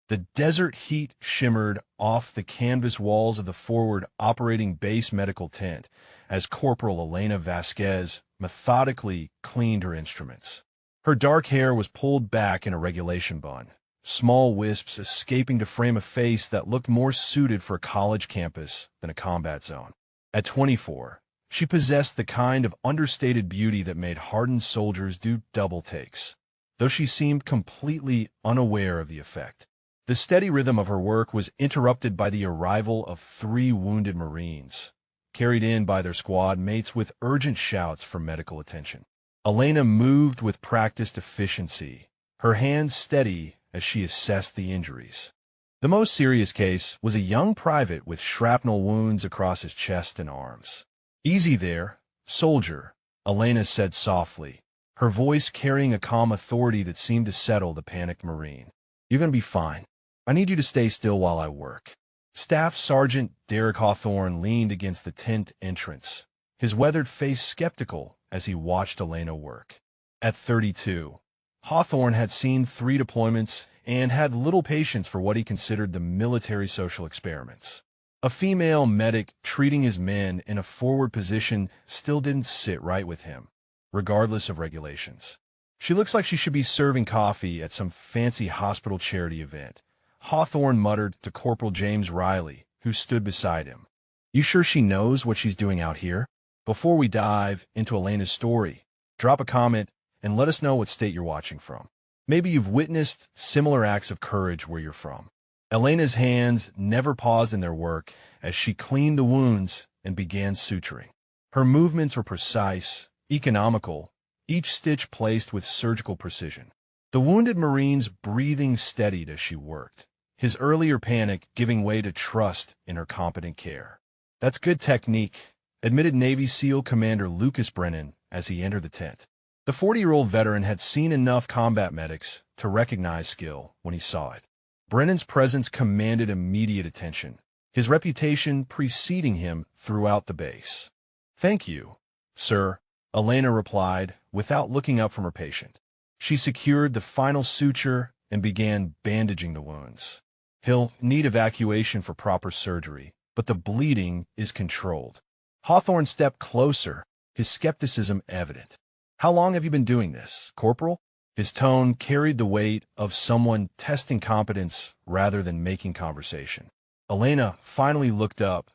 The desert heat shimmered off the canvas walls of the forward operating base medical tent as Corporal Elena Vasquez methodically cleaned her instruments. Her dark hair was pulled back in a regulation bun, small wisps escaping to frame a face that looked more suited for a college campus than a combat zone. At 24, she possessed the kind of understated beauty that made hardened soldiers do double takes, though she seemed completely unaware of the effect. The steady rhythm of her work was interrupted by the arrival of 3 wounded Marines, carried in by their squad mates with urgent shouts for medical attention. Elena moved with practiced efficiency, her hands steady as she assessed the injuries. The most serious case was a young private with shrapnel wounds across his chest and arms. "Easy there, soldier," Elena said softly, her voice carrying a calm authority that seemed to settle the panicked Marine. "You're gonna be fine. I need you to stay still while I work." Staff Sergeant Derek Hawthorne leaned against the tent entrance, his weathered face skeptical as he watched Elena work. At 32, Hawthorne had seen 3 deployments and had little patience for what he considered the military social experiments. A female medic treating his men in a forward position still didn't sit right with him, regardless of regulations. "She looks like she should be serving coffee at some fancy hospital charity event," Hawthorne muttered to Corporal James Riley, who stood beside him. "You sure she knows what she's doing out here?" Before we dive into Elena's story, drop a comment and let us know what state you're watching from. Maybe you've witnessed similar acts of courage where you're from. Elena's hands never paused in their work as she cleaned the wounds and began suturing. Her movements were precise, economical, each stitch placed with surgical precision. The wounded Marine's breathing steadied as she worked, his earlier panic giving way to trust in her competent care. "That's good technique," admitted Navy SEAL Commander Lucas Brennan as he entered the tent. The 40-year-old veteran had seen enough combat medics to recognize skill when he saw it. Brennan's presence commanded immediate attention, his reputation preceding him throughout the base. "Thank you, sir," Elena replied without looking up from her patient. She secured the final suture and began bandaging the wounds. "He'll need evacuation for proper surgery, but the bleeding is controlled." Hawthorne stepped closer, his skepticism evident. "How long have you been doing this, Corporal?" His tone carried the weight of someone testing competence rather than making conversation. Elena finally looked up,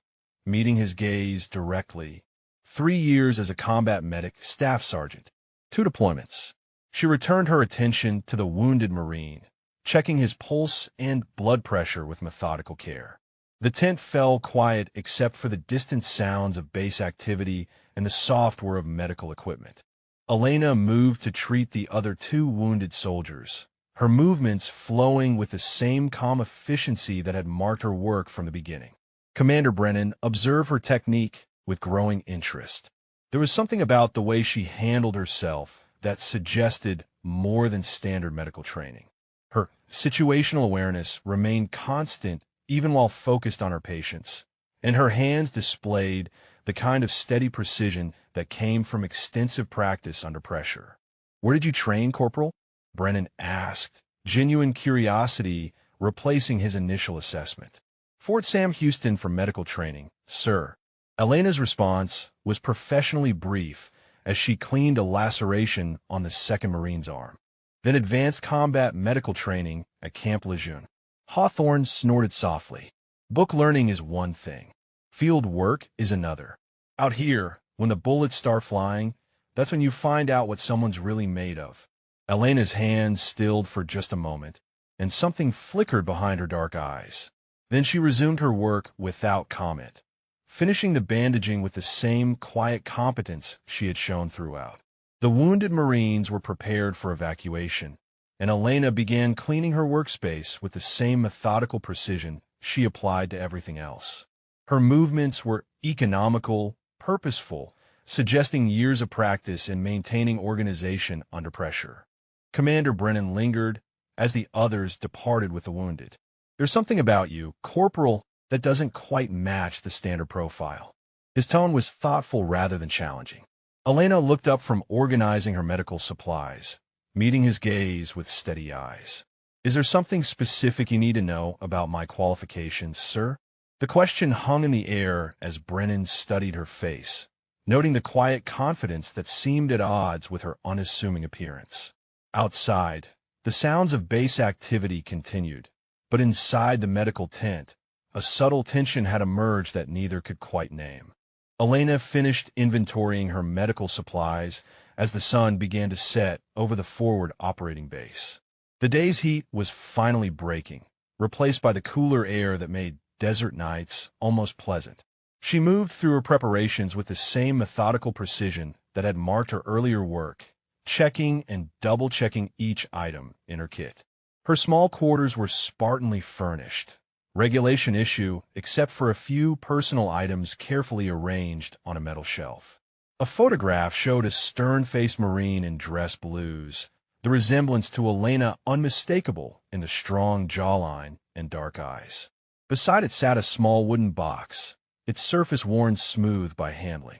meeting his gaze directly. 3 years as a combat medic, staff sergeant. 2 deployments. She returned her attention to the wounded Marine, checking his pulse and blood pressure with methodical care. The tent fell quiet except for the distant sounds of base activity and the soft whir of medical equipment. Elena moved to treat the other 2 wounded soldiers, her movements flowing with the same calm efficiency that had marked her work from the beginning. Commander Brennan observed her technique with growing interest. There was something about the way she handled herself that suggested more than standard medical training. Her situational awareness remained constant even while focused on her patients, and her hands displayed the kind of steady precision that came from extensive practice under pressure. "Where did you train, Corporal?" Brennan asked, genuine curiosity replacing his initial assessment. "Fort Sam Houston for medical training, sir." Elena's response was professionally brief as she cleaned a laceration on the 2nd Marine's arm. "Then advanced combat medical training at Camp Lejeune." Hawthorne snorted softly. "Book learning is one thing. Field work is another. Out here, when the bullets start flying, that's when you find out what someone's really made of." Elena's hands stilled for just a moment, and something flickered behind her dark eyes. Then she resumed her work without comment, finishing the bandaging with the same quiet competence she had shown throughout. The wounded Marines were prepared for evacuation, and Elena began cleaning her workspace with the same methodical precision she applied to everything else. Her movements were economical, purposeful, suggesting years of practice in maintaining organization under pressure. Commander Brennan lingered as the others departed with the wounded. "There's something about you, Corporal, that doesn't quite match the standard profile." His tone was thoughtful rather than challenging. Elena looked up from organizing her medical supplies, meeting his gaze with steady eyes. Is there something specific you need to know about my qualifications, sir? The question hung in the air as Brennan studied her face, noting the quiet confidence that seemed at odds with her unassuming appearance. Outside, the sounds of base activity continued, but inside the medical tent, a subtle tension had emerged that neither could quite name. Elena finished inventorying her medical supplies as the sun began to set over the forward operating base. The day's heat was finally breaking, replaced by the cooler air that made desert nights almost pleasant. She moved through her preparations with the same methodical precision that had marked her earlier work, checking and double-checking each item in her kit. Her small quarters were spartanly furnished, regulation issue except for a few personal items carefully arranged on a metal shelf. A photograph showed a stern-faced Marine in dress blues, the resemblance to Elena unmistakable in the strong jawline and dark eyes. Beside it sat a small wooden box, its surface worn smooth by handling.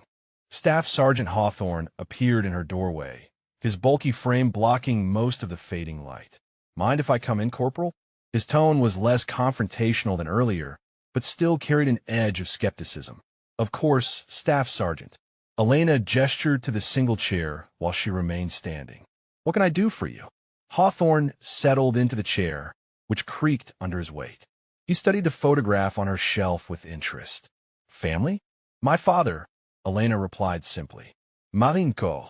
Staff Sergeant Hawthorne appeared in her doorway, his bulky frame blocking most of the fading light. "Mind if I come in, Corporal?" His tone was less confrontational than earlier, but still carried an edge of skepticism. "Of course, Staff Sergeant." Elena gestured to the single chair while she remained standing. "What can I do for you?" Hawthorne settled into the chair, which creaked under his weight. He studied the photograph on her shelf with interest. "Family?" "My father," Elena replied simply. "Marinko."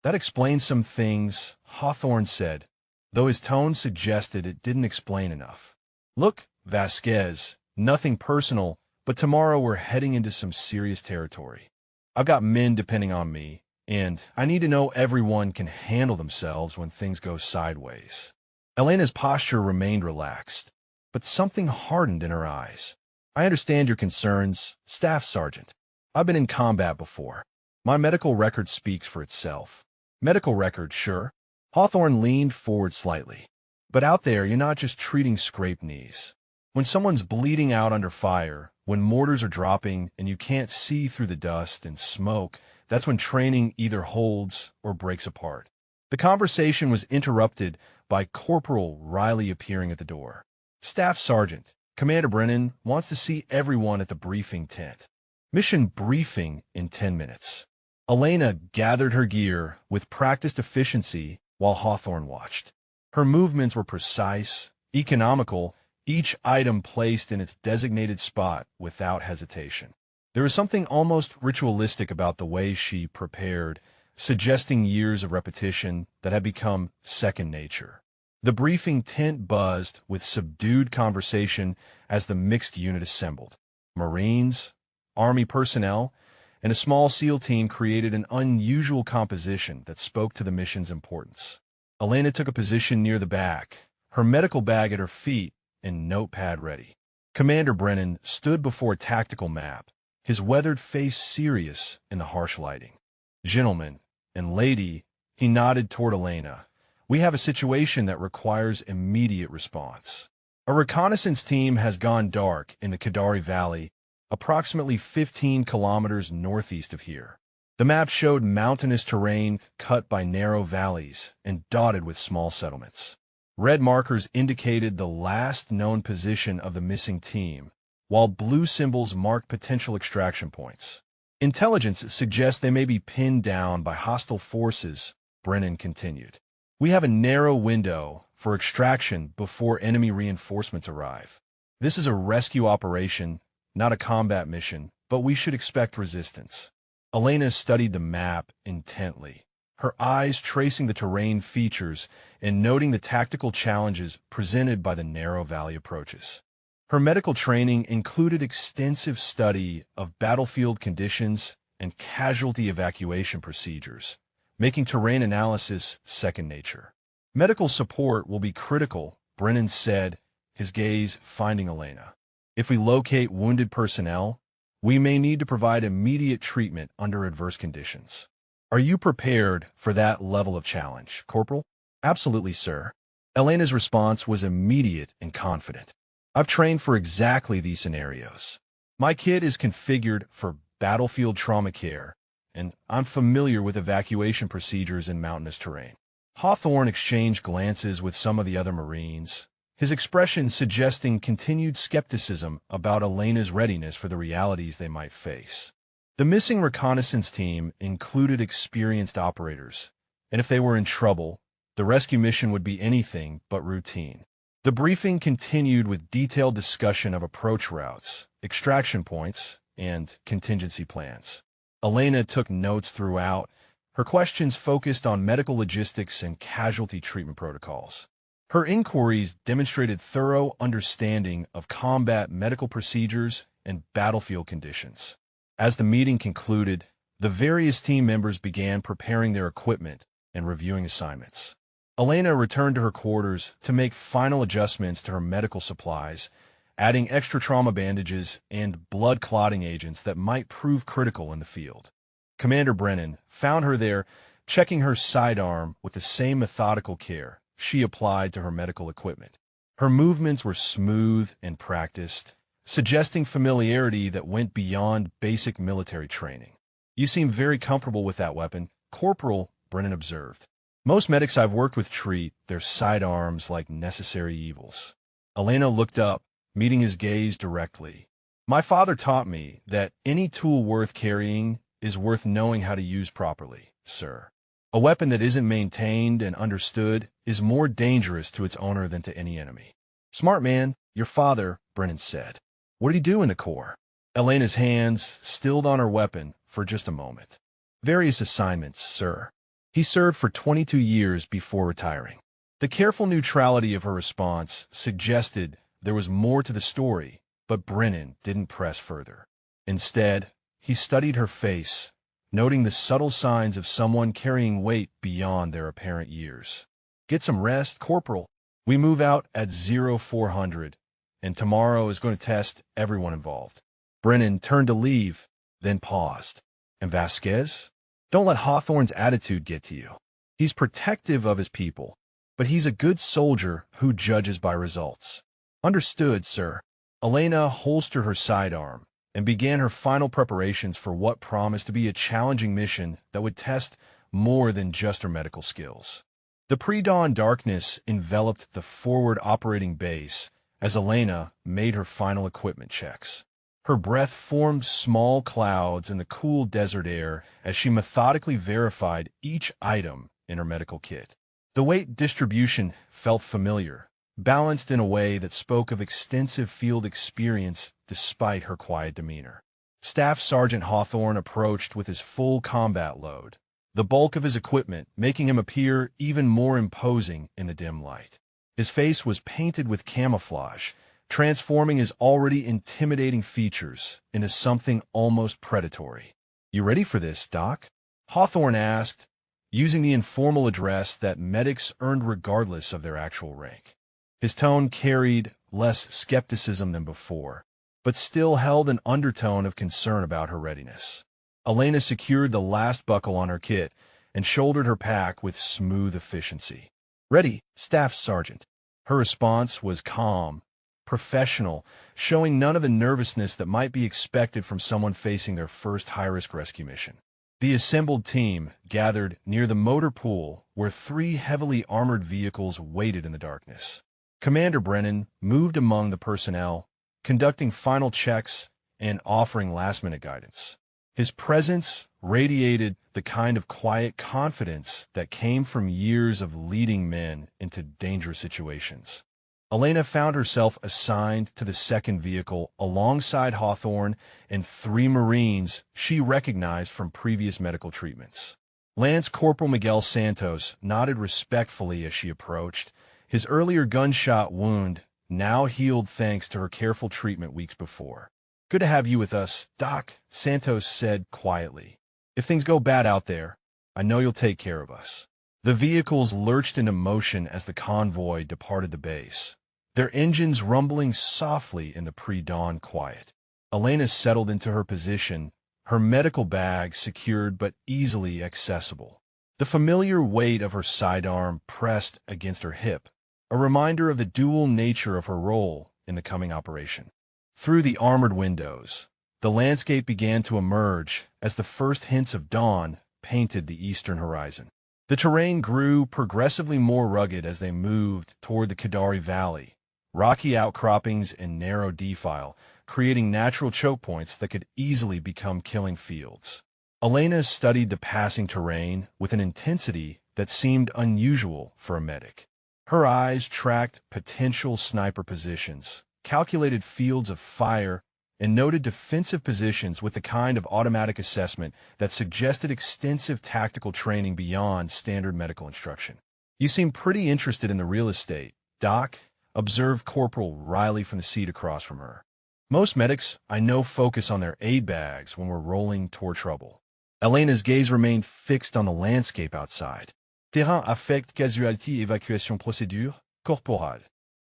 "That explains some things," Hawthorne said, though his tone suggested it didn't explain enough. "Look, Vasquez, nothing personal, but tomorrow we're heading into some serious territory. I've got men depending on me, and I need to know everyone can handle themselves when things go sideways." Elena's posture remained relaxed, but something hardened in her eyes. "I understand your concerns, Staff Sergeant. I've been in combat before. My medical record speaks for itself." "Medical record, sure." Hawthorne leaned forward slightly. "But out there, you're not just treating scraped knees. When someone's bleeding out under fire, when mortars are dropping and you can't see through the dust and smoke, that's when training either holds or breaks apart." The conversation was interrupted by Corporal Riley appearing at the door. "Staff Sergeant, Commander Brennan wants to see everyone at the briefing tent. Mission briefing in 10 minutes. Elena gathered her gear with practiced efficiency while Hawthorne watched. Her movements were precise, economical, each item placed in its designated spot without hesitation. There was something almost ritualistic about the way she prepared, suggesting years of repetition that had become second nature. The briefing tent buzzed with subdued conversation as the mixed unit assembled. Marines, Army personnel, and a small SEAL team created an unusual composition that spoke to the mission's importance. Elena took a position near the back, her medical bag at her feet and notepad ready. Commander Brennan stood before a tactical map, his weathered face serious in the harsh lighting. "Gentlemen and lady," he nodded toward Elena, "we have a situation that requires immediate response. A reconnaissance team has gone dark in the Kadari Valley, approximately 15 kilometers northeast of here. The map showed mountainous terrain cut by narrow valleys and dotted with small settlements. Red markers indicated the last known position of the missing team, while blue symbols marked potential extraction points. Intelligence suggests they may be pinned down by hostile forces," Brennan continued. "We have a narrow window for extraction before enemy reinforcements arrive. This is a rescue operation, not a combat mission, but we should expect resistance." Elena studied the map intently, her eyes tracing the terrain features and noting the tactical challenges presented by the narrow valley approaches. Her medical training included extensive study of battlefield conditions and casualty evacuation procedures, making terrain analysis second nature. "Medical support will be critical," Brennan said, his gaze finding Elena. "If we locate wounded personnel, we may need to provide immediate treatment under adverse conditions. Are you prepared for that level of challenge, Corporal?" "Absolutely, sir." Elena's response was immediate and confident. "I've trained for exactly these scenarios. My kit is configured for battlefield trauma care, and I'm familiar with evacuation procedures in mountainous terrain." Hawthorne exchanged glances with some of the other Marines, his expression suggesting continued skepticism about Elena's readiness for the realities they might face. The missing reconnaissance team included experienced operators, and if they were in trouble, the rescue mission would be anything but routine. The briefing continued with detailed discussion of approach routes, extraction points, and contingency plans. Elena took notes throughout. Her questions focused on medical logistics and casualty treatment protocols. Her inquiries demonstrated thorough understanding of combat medical procedures and battlefield conditions. As the meeting concluded, the various team members began preparing their equipment and reviewing assignments. Elena returned to her quarters to make final adjustments to her medical supplies, adding extra trauma bandages and blood clotting agents that might prove critical in the field. Commander Brennan found her there, checking her sidearm with the same methodical care she applied to her medical equipment. Her movements were smooth and practiced, suggesting familiarity that went beyond basic military training. "You seem very comfortable with that weapon, Corporal," Brennan observed. "Most medics I've worked with treat their sidearms like necessary evils." Elena looked up, meeting his gaze directly. "My father taught me that any tool worth carrying is worth knowing how to use properly, sir. A weapon that isn't maintained and understood is more dangerous to its owner than to any enemy." "Smart man, your father," Brennan said. "What did he do in the Corps?" Elena's hands stilled on her weapon for just a moment. "Various assignments, sir. He served for 22 years before retiring." The careful neutrality of her response suggested there was more to the story, but Brennan didn't press further. Instead, he studied her face, noting the subtle signs of someone carrying weight beyond their apparent years. "Get some rest, Corporal. We move out at 0400, and tomorrow is going to test everyone involved." Brennan turned to leave, then paused. "And Vasquez? Don't let Hawthorne's attitude get to you. He's protective of his people, but he's a good soldier who judges by results." "Understood, sir." Elena holstered her sidearm and began her final preparations for what promised to be a challenging mission that would test more than just her medical skills. The pre-dawn darkness enveloped the forward operating base as Elena made her final equipment checks. Her breath formed small clouds in the cool desert air as she methodically verified each item in her medical kit. The weight distribution felt familiar, balanced in a way that spoke of extensive field experience despite her quiet demeanor. Staff Sergeant Hawthorne approached with his full combat load, the bulk of his equipment making him appear even more imposing in the dim light. His face was painted with camouflage, transforming his already intimidating features into something almost predatory. "You ready for this, Doc?" Hawthorne asked, using the informal address that medics earned regardless of their actual rank. His tone carried less skepticism than before, but still held an undertone of concern about her readiness. Elena secured the last buckle on her kit and shouldered her pack with smooth efficiency. "Ready, Staff Sergeant." Her response was calm, professional, showing none of the nervousness that might be expected from someone facing their first high-risk rescue mission. The assembled team gathered near the motor pool where 3 heavily armored vehicles waited in the darkness. Commander Brennan moved among the personnel, conducting final checks and offering last-minute guidance. His presence radiated the kind of quiet confidence that came from years of leading men into dangerous situations. Elena found herself assigned to the second vehicle alongside Hawthorne and 3 Marines she recognized from previous medical treatments. Lance Corporal Miguel Santos nodded respectfully as she approached, his earlier gunshot wound now healed thanks to her careful treatment weeks before. "Good to have you with us, Doc," Santos said quietly. "If things go bad out there, I know you'll take care of us." The vehicles lurched into motion as the convoy departed the base, their engines rumbling softly in the pre-dawn quiet. Elena settled into her position, her medical bag secured but easily accessible. The familiar weight of her sidearm pressed against her hip, a reminder of the dual nature of her role in the coming operation. Through the armored windows, the landscape began to emerge as the first hints of dawn painted the eastern horizon. The terrain grew progressively more rugged as they moved toward the Kadari Valley, rocky outcroppings and narrow defile, creating natural choke points that could easily become killing fields. Elena studied the passing terrain with an intensity that seemed unusual for a medic. Her eyes tracked potential sniper positions, calculated fields of fire, and noted defensive positions with the kind of automatic assessment that suggested extensive tactical training beyond standard medical instruction. "You seem pretty interested in the real estate, Doc," observed Corporal Riley from the seat across from her. "Most medics I know focus on their aid bags when we're rolling toward trouble." Elena's gaze remained fixed on the landscape outside. "Terrain affect casualty évacuation procédure, corporal."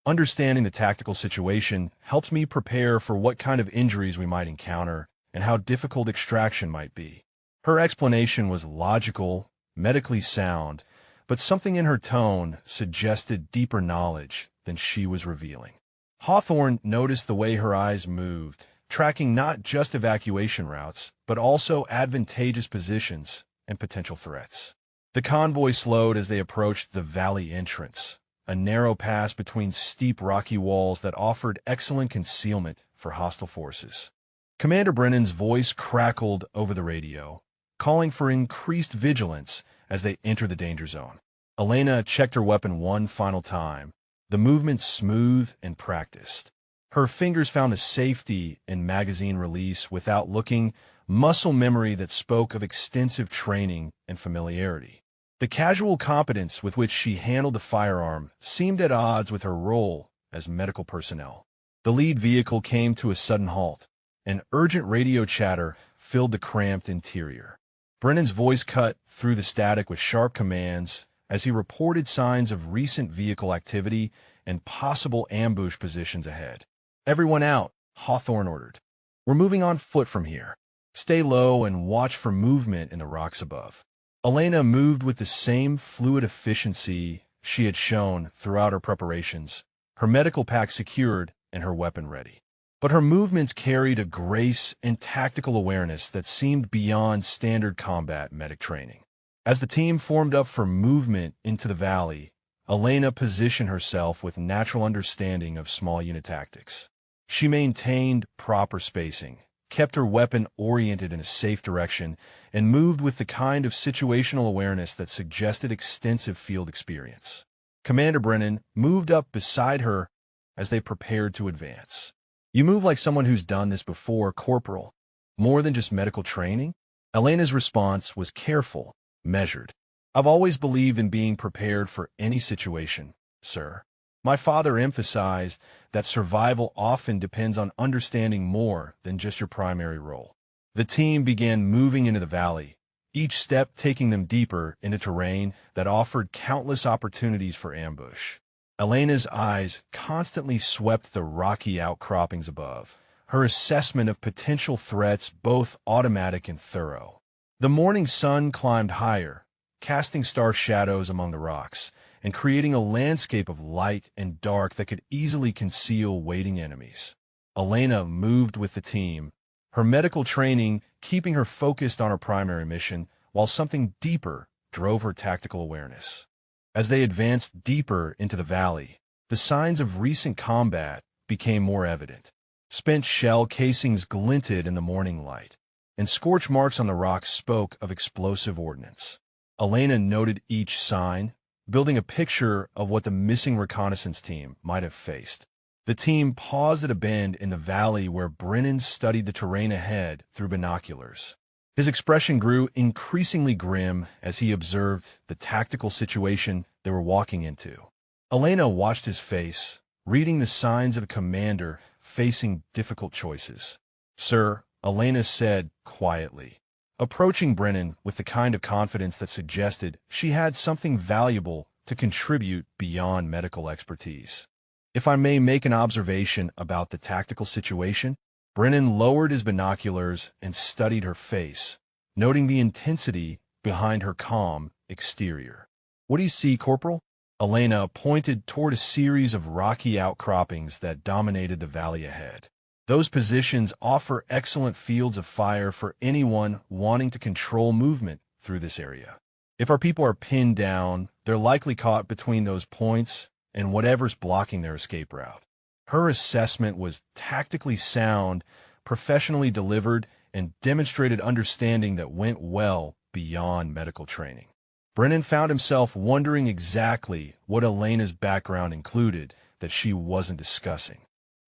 Understanding the tactical situation helps me prepare for what kind of injuries we might encounter and how difficult extraction might be. Her explanation was logical, medically sound, but something in her tone suggested deeper knowledge than she was revealing. Hawthorne noticed the way her eyes moved, tracking not just evacuation routes, but also advantageous positions and potential threats. The convoy slowed as they approached the valley entrance, a narrow pass between steep rocky walls that offered excellent concealment for hostile forces. Commander Brennan's voice crackled over the radio, calling for increased vigilance as they entered the danger zone. Elena checked her weapon one final time, the movement smooth and practiced. Her fingers found the safety and magazine release without looking, muscle memory that spoke of extensive training and familiarity. The casual competence with which she handled the firearm seemed at odds with her role as medical personnel. The lead vehicle came to a sudden halt, and urgent radio chatter filled the cramped interior. Brennan's voice cut through the static with sharp commands as he reported signs of recent vehicle activity and possible ambush positions ahead. "Everyone out," Hawthorne ordered. "We're moving on foot from here. Stay low and watch for movement in the rocks above." Elena moved with the same fluid efficiency she had shown throughout her preparations, her medical pack secured and her weapon ready. But her movements carried a grace and tactical awareness that seemed beyond standard combat medic training. As the team formed up for movement into the valley, Elena positioned herself with natural understanding of small unit tactics. She maintained proper spacing, kept her weapon oriented in a safe direction, and moved with the kind of situational awareness that suggested extensive field experience. Commander Brennan moved up beside her as they prepared to advance. "You move like someone who's done this before, Corporal. More than just medical training?" Elena's response was careful, measured. "I've always believed in being prepared for any situation, sir. My father emphasized that survival often depends on understanding more than just your primary role." The team began moving into the valley, each step taking them deeper into terrain that offered countless opportunities for ambush. Elena's eyes constantly swept the rocky outcroppings above, her assessment of potential threats both automatic and thorough. The morning sun climbed higher, casting star shadows among the rocks, and creating a landscape of light and dark that could easily conceal waiting enemies. Elena moved with the team, her medical training keeping her focused on her primary mission, while something deeper drove her tactical awareness. As they advanced deeper into the valley, the signs of recent combat became more evident. Spent shell casings glinted in the morning light, and scorch marks on the rocks spoke of explosive ordnance. Elena noted each sign, building a picture of what the missing reconnaissance team might have faced. The team paused at a bend in the valley where Brennan studied the terrain ahead through binoculars. His expression grew increasingly grim as he observed the tactical situation they were walking into. Elena watched his face, reading the signs of a commander facing difficult choices. "Sir," Elena said quietly, approaching Brennan with the kind of confidence that suggested she had something valuable to contribute beyond medical expertise. "If I may make an observation about the tactical situation," Brennan lowered his binoculars and studied her face, noting the intensity behind her calm exterior. "What do you see, Corporal?" Elena pointed toward a series of rocky outcroppings that dominated the valley ahead. "Those positions offer excellent fields of fire for anyone wanting to control movement through this area. If our people are pinned down, they're likely caught between those points and whatever's blocking their escape route." Her assessment was tactically sound, professionally delivered, and demonstrated understanding that went well beyond medical training. Brennan found himself wondering exactly what Elena's background included that she wasn't discussing.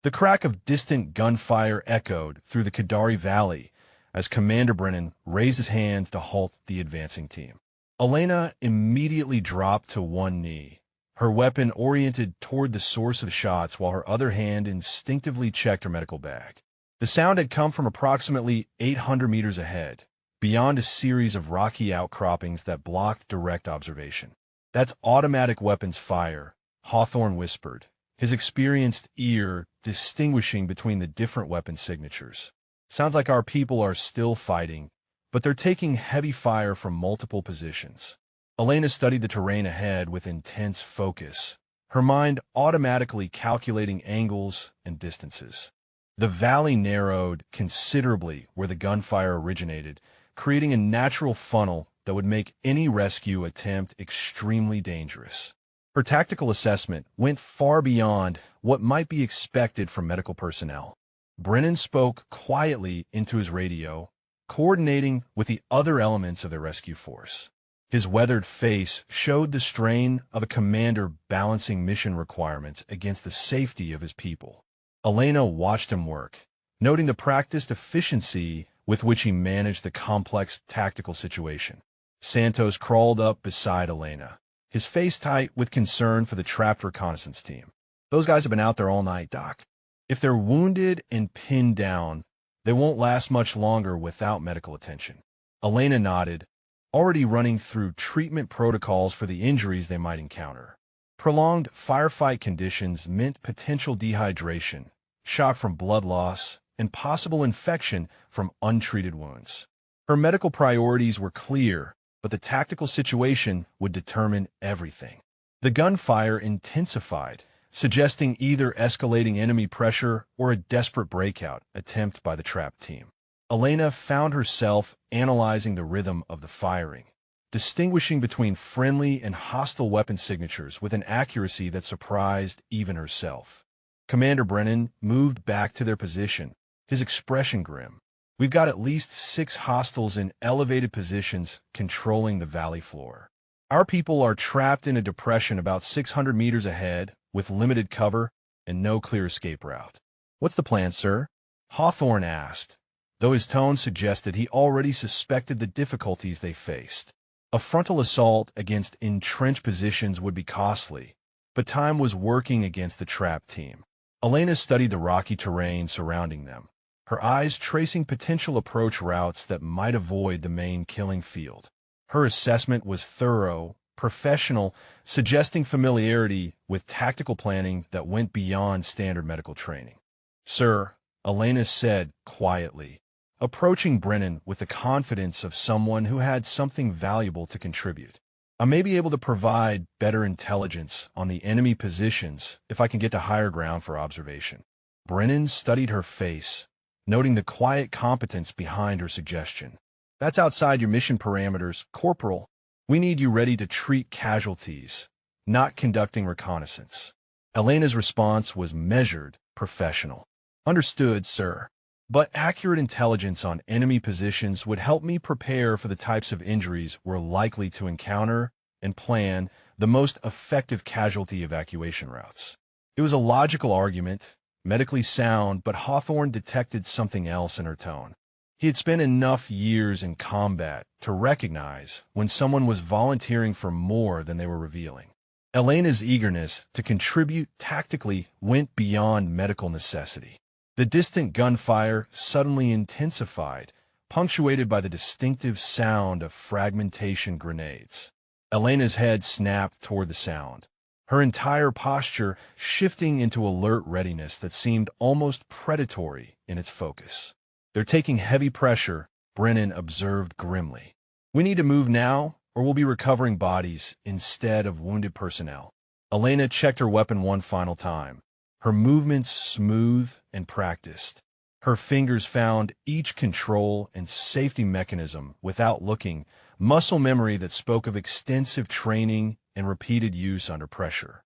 The crack of distant gunfire echoed through the Kadari Valley as Commander Brennan raised his hand to halt the advancing team. Elena immediately dropped to one knee, her weapon oriented toward the source of the shots while her other hand instinctively checked her medical bag. The sound had come from approximately 800 meters ahead, beyond a series of rocky outcroppings that blocked direct observation. "That's automatic weapons fire," Hawthorne whispered, his experienced ear distinguishing between the different weapon signatures. "Sounds like our people are still fighting, but they're taking heavy fire from multiple positions." Elena studied the terrain ahead with intense focus, her mind automatically calculating angles and distances. The valley narrowed considerably where the gunfire originated, creating a natural funnel that would make any rescue attempt extremely dangerous. Her tactical assessment went far beyond what might be expected from medical personnel. Brennan spoke quietly into his radio, coordinating with the other elements of the rescue force. His weathered face showed the strain of a commander balancing mission requirements against the safety of his people. Elena watched him work, noting the practiced efficiency with which he managed the complex tactical situation. Santos crawled up beside Elena, his face tight with concern for the trapped reconnaissance team. "Those guys have been out there all night, Doc. If they're wounded and pinned down, they won't last much longer without medical attention." Elena nodded, already running through treatment protocols for the injuries they might encounter. Prolonged firefight conditions meant potential dehydration, shock from blood loss, and possible infection from untreated wounds. Her medical priorities were clear, but the tactical situation would determine everything. The gunfire intensified, suggesting either escalating enemy pressure or a desperate breakout attempt by the trapped team. Elena found herself analyzing the rhythm of the firing, distinguishing between friendly and hostile weapon signatures with an accuracy that surprised even herself. Commander Brennan moved back to their position, his expression grim. "We've got at least 6 hostiles in elevated positions controlling the valley floor. Our people are trapped in a depression about 600 meters ahead with limited cover and no clear escape route." "What's the plan, sir?" Hawthorne asked, though his tone suggested he already suspected the difficulties they faced. A frontal assault against entrenched positions would be costly, but time was working against the trapped team. Elena studied the rocky terrain surrounding them, her eyes tracing potential approach routes that might avoid the main killing field. Her assessment was thorough, professional, suggesting familiarity with tactical planning that went beyond standard medical training. "Sir," Elena said quietly, approaching Brennan with the confidence of someone who had something valuable to contribute. "I may be able to provide better intelligence on the enemy positions if I can get to higher ground for observation." Brennan studied her face, noting the quiet competence behind her suggestion. "That's outside your mission parameters, Corporal. We need you ready to treat casualties, not conducting reconnaissance." Elena's response was measured, professional. "Understood, sir. But accurate intelligence on enemy positions would help me prepare for the types of injuries we're likely to encounter and plan the most effective casualty evacuation routes." It was a logical argument, medically sound, but Hawthorne detected something else in her tone. He had spent enough years in combat to recognize when someone was volunteering for more than they were revealing. Elena's eagerness to contribute tactically went beyond medical necessity. The distant gunfire suddenly intensified, punctuated by the distinctive sound of fragmentation grenades. Elena's head snapped toward the sound, her entire posture shifting into alert readiness that seemed almost predatory in its focus. "They're taking heavy pressure," Brennan observed grimly. "We need to move now, or we'll be recovering bodies instead of wounded personnel." Elena checked her weapon one final time, her movements smooth and practiced. Her fingers found each control and safety mechanism without looking, muscle memory that spoke of extensive training and repeated use under pressure.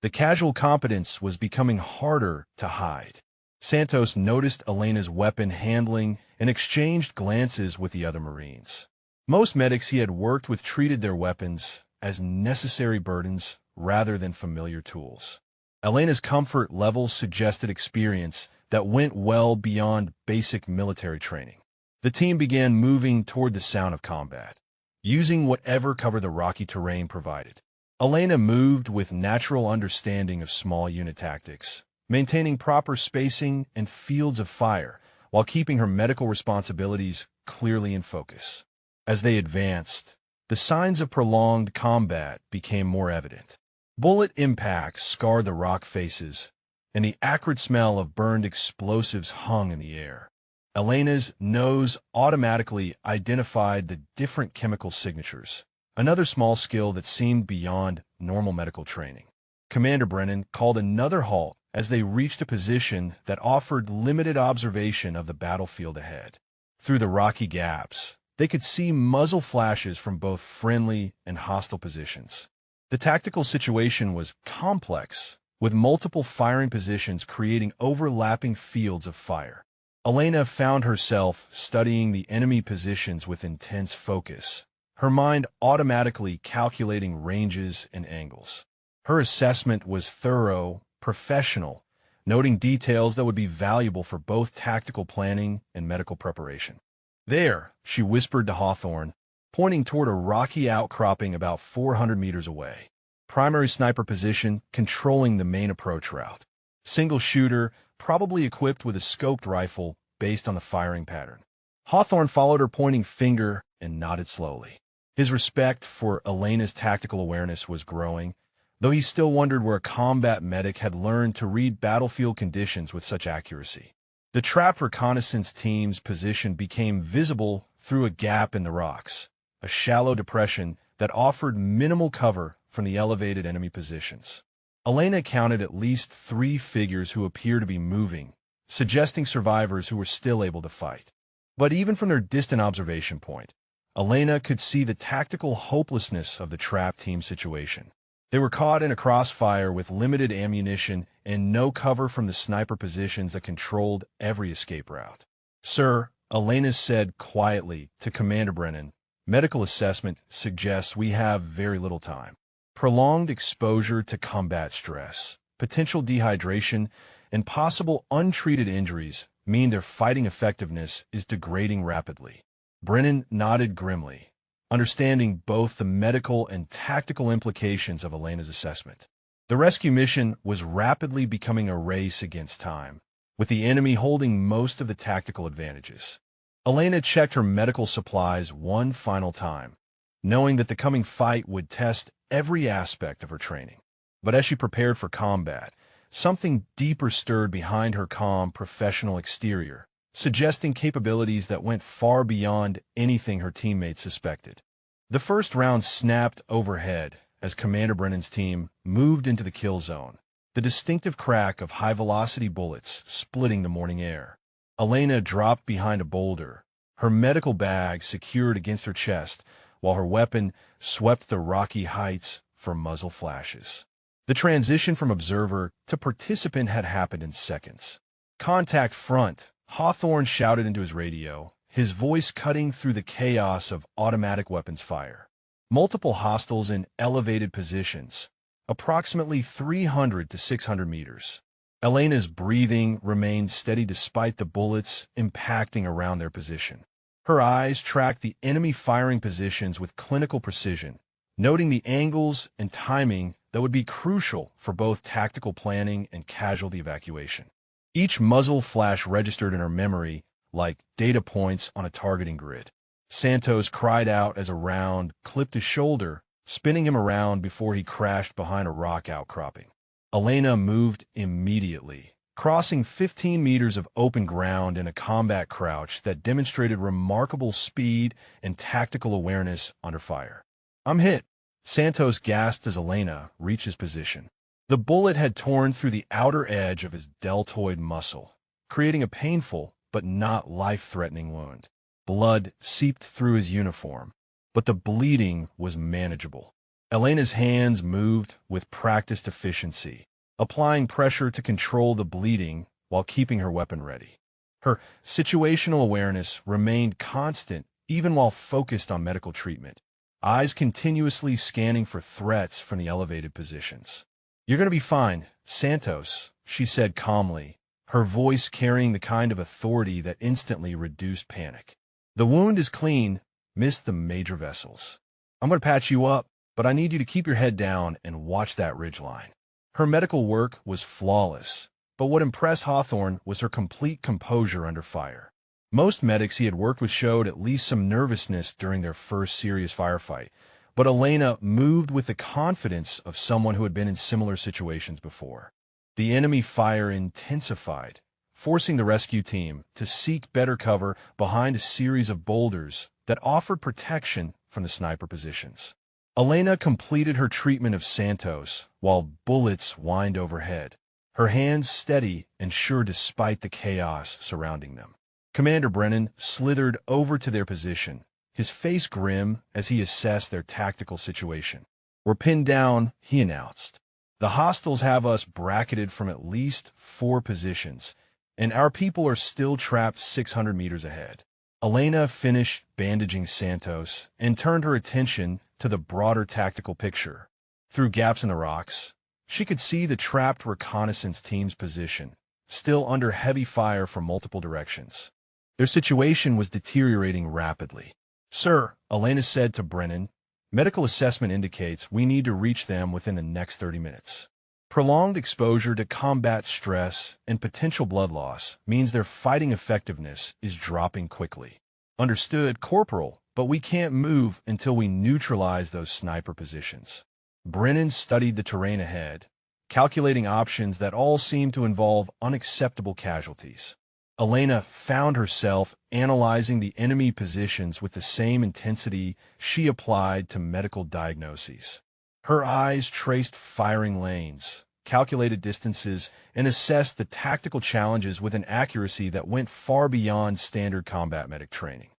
The casual competence was becoming harder to hide. Santos noticed Elena's weapon handling and exchanged glances with the other Marines. Most medics he had worked with treated their weapons as necessary burdens rather than familiar tools. Elena's comfort levels suggested experience that went well beyond basic military training. The team began moving toward the sound of combat, using whatever cover the rocky terrain provided. Elena moved with natural understanding of small unit tactics, maintaining proper spacing and fields of fire while keeping her medical responsibilities clearly in focus. As they advanced, the signs of prolonged combat became more evident. Bullet impacts scarred the rock faces, and the acrid smell of burned explosives hung in the air. Elena's nose automatically identified the different chemical signatures, another small skill that seemed beyond normal medical training. Commander Brennan called another halt as they reached a position that offered limited observation of the battlefield ahead. Through the rocky gaps, they could see muzzle flashes from both friendly and hostile positions. The tactical situation was complex, with multiple firing positions creating overlapping fields of fire. Elena found herself studying the enemy positions with intense focus, her mind automatically calculating ranges and angles. Her assessment was thorough, professional, noting details that would be valuable for both tactical planning and medical preparation. "There," she whispered to Hawthorne, pointing toward a rocky outcropping about 400 meters away. Primary sniper position controlling the main approach route. Single shooter, probably equipped with a scoped rifle based on the firing pattern. Hawthorne followed her pointing finger and nodded slowly. His respect for Elena's tactical awareness was growing, though he still wondered where a combat medic had learned to read battlefield conditions with such accuracy. The trapped reconnaissance team's position became visible through a gap in the rocks, a shallow depression that offered minimal cover from the elevated enemy positions. Elena counted at least 3 figures who appeared to be moving, suggesting survivors who were still able to fight. But even from their distant observation point, Elena could see the tactical hopelessness of the trapped team situation. They were caught in a crossfire with limited ammunition and no cover from the sniper positions that controlled every escape route. "Sir," Elena said quietly to Commander Brennan, "medical assessment suggests we have very little time. Prolonged exposure to combat stress, potential dehydration, and possible untreated injuries mean their fighting effectiveness is degrading rapidly." Brennan nodded grimly, understanding both the medical and tactical implications of Elena's assessment. The rescue mission was rapidly becoming a race against time, with the enemy holding most of the tactical advantages. Elena checked her medical supplies one final time, knowing that the coming fight would test every aspect of her training. But as she prepared for combat, something deeper stirred behind her calm, professional exterior, suggesting capabilities that went far beyond anything her teammates suspected. The first round snapped overhead as Commander Brennan's team moved into the kill zone, the distinctive crack of high-velocity bullets splitting the morning air. Elena dropped behind a boulder, her medical bag secured against her chest, while her weapon swept the rocky heights for muzzle flashes. The transition from observer to participant had happened in seconds. "Contact front," Hawthorne shouted into his radio, his voice cutting through the chaos of automatic weapons fire. Multiple hostiles in elevated positions, approximately 300 to 600 meters. Elena's breathing remained steady despite the bullets impacting around their position. Her eyes tracked the enemy firing positions with clinical precision, noting the angles and timing that would be crucial for both tactical planning and casualty evacuation. Each muzzle flash registered in her memory like data points on a targeting grid. Santos cried out as a round clipped his shoulder, spinning him around before he crashed behind a rock outcropping. Elena moved immediately, crossing 15 meters of open ground in a combat crouch that demonstrated remarkable speed and tactical awareness under fire. "I'm hit," Santos gasped as Elena reached his position. The bullet had torn through the outer edge of his deltoid muscle, creating a painful but not life-threatening wound. Blood seeped through his uniform, but the bleeding was manageable. Elena's hands moved with practiced efficiency, applying pressure to control the bleeding while keeping her weapon ready. Her situational awareness remained constant even while focused on medical treatment, eyes continuously scanning for threats from the elevated positions. "You're going to be fine, Santos," she said calmly, her voice carrying the kind of authority that instantly reduced panic. "The wound is clean, missed the major vessels. I'm going to patch you up, but I need you to keep your head down and watch that ridgeline." Her medical work was flawless, but what impressed Hawthorne was her complete composure under fire. Most medics he had worked with showed at least some nervousness during their first serious firefight, but Elena moved with the confidence of someone who had been in similar situations before. The enemy fire intensified, forcing the rescue team to seek better cover behind a series of boulders that offered protection from the sniper positions. Elena completed her treatment of Santos while bullets whined overhead, her hands steady and sure despite the chaos surrounding them. Commander Brennan slithered over to their position, his face grim as he assessed their tactical situation. "We're pinned down," he announced. "The hostiles have us bracketed from at least 4 positions, and our people are still trapped 600 meters ahead." Elena finished bandaging Santos and turned her attention to the broader tactical picture. Through gaps in the rocks, she could see the trapped reconnaissance team's position, still under heavy fire from multiple directions. Their situation was deteriorating rapidly. "Sir," Elena said to Brennan, "medical assessment indicates we need to reach them within the next 30 minutes. Prolonged exposure to combat stress and potential blood loss means their fighting effectiveness is dropping quickly." "Understood, Corporal, but we can't move until we neutralize those sniper positions." Brennan studied the terrain ahead, calculating options that all seemed to involve unacceptable casualties. Elena found herself analyzing the enemy positions with the same intensity she applied to medical diagnoses. Her eyes traced firing lanes, calculated distances, and assessed the tactical challenges with an accuracy that went far beyond standard combat medic training.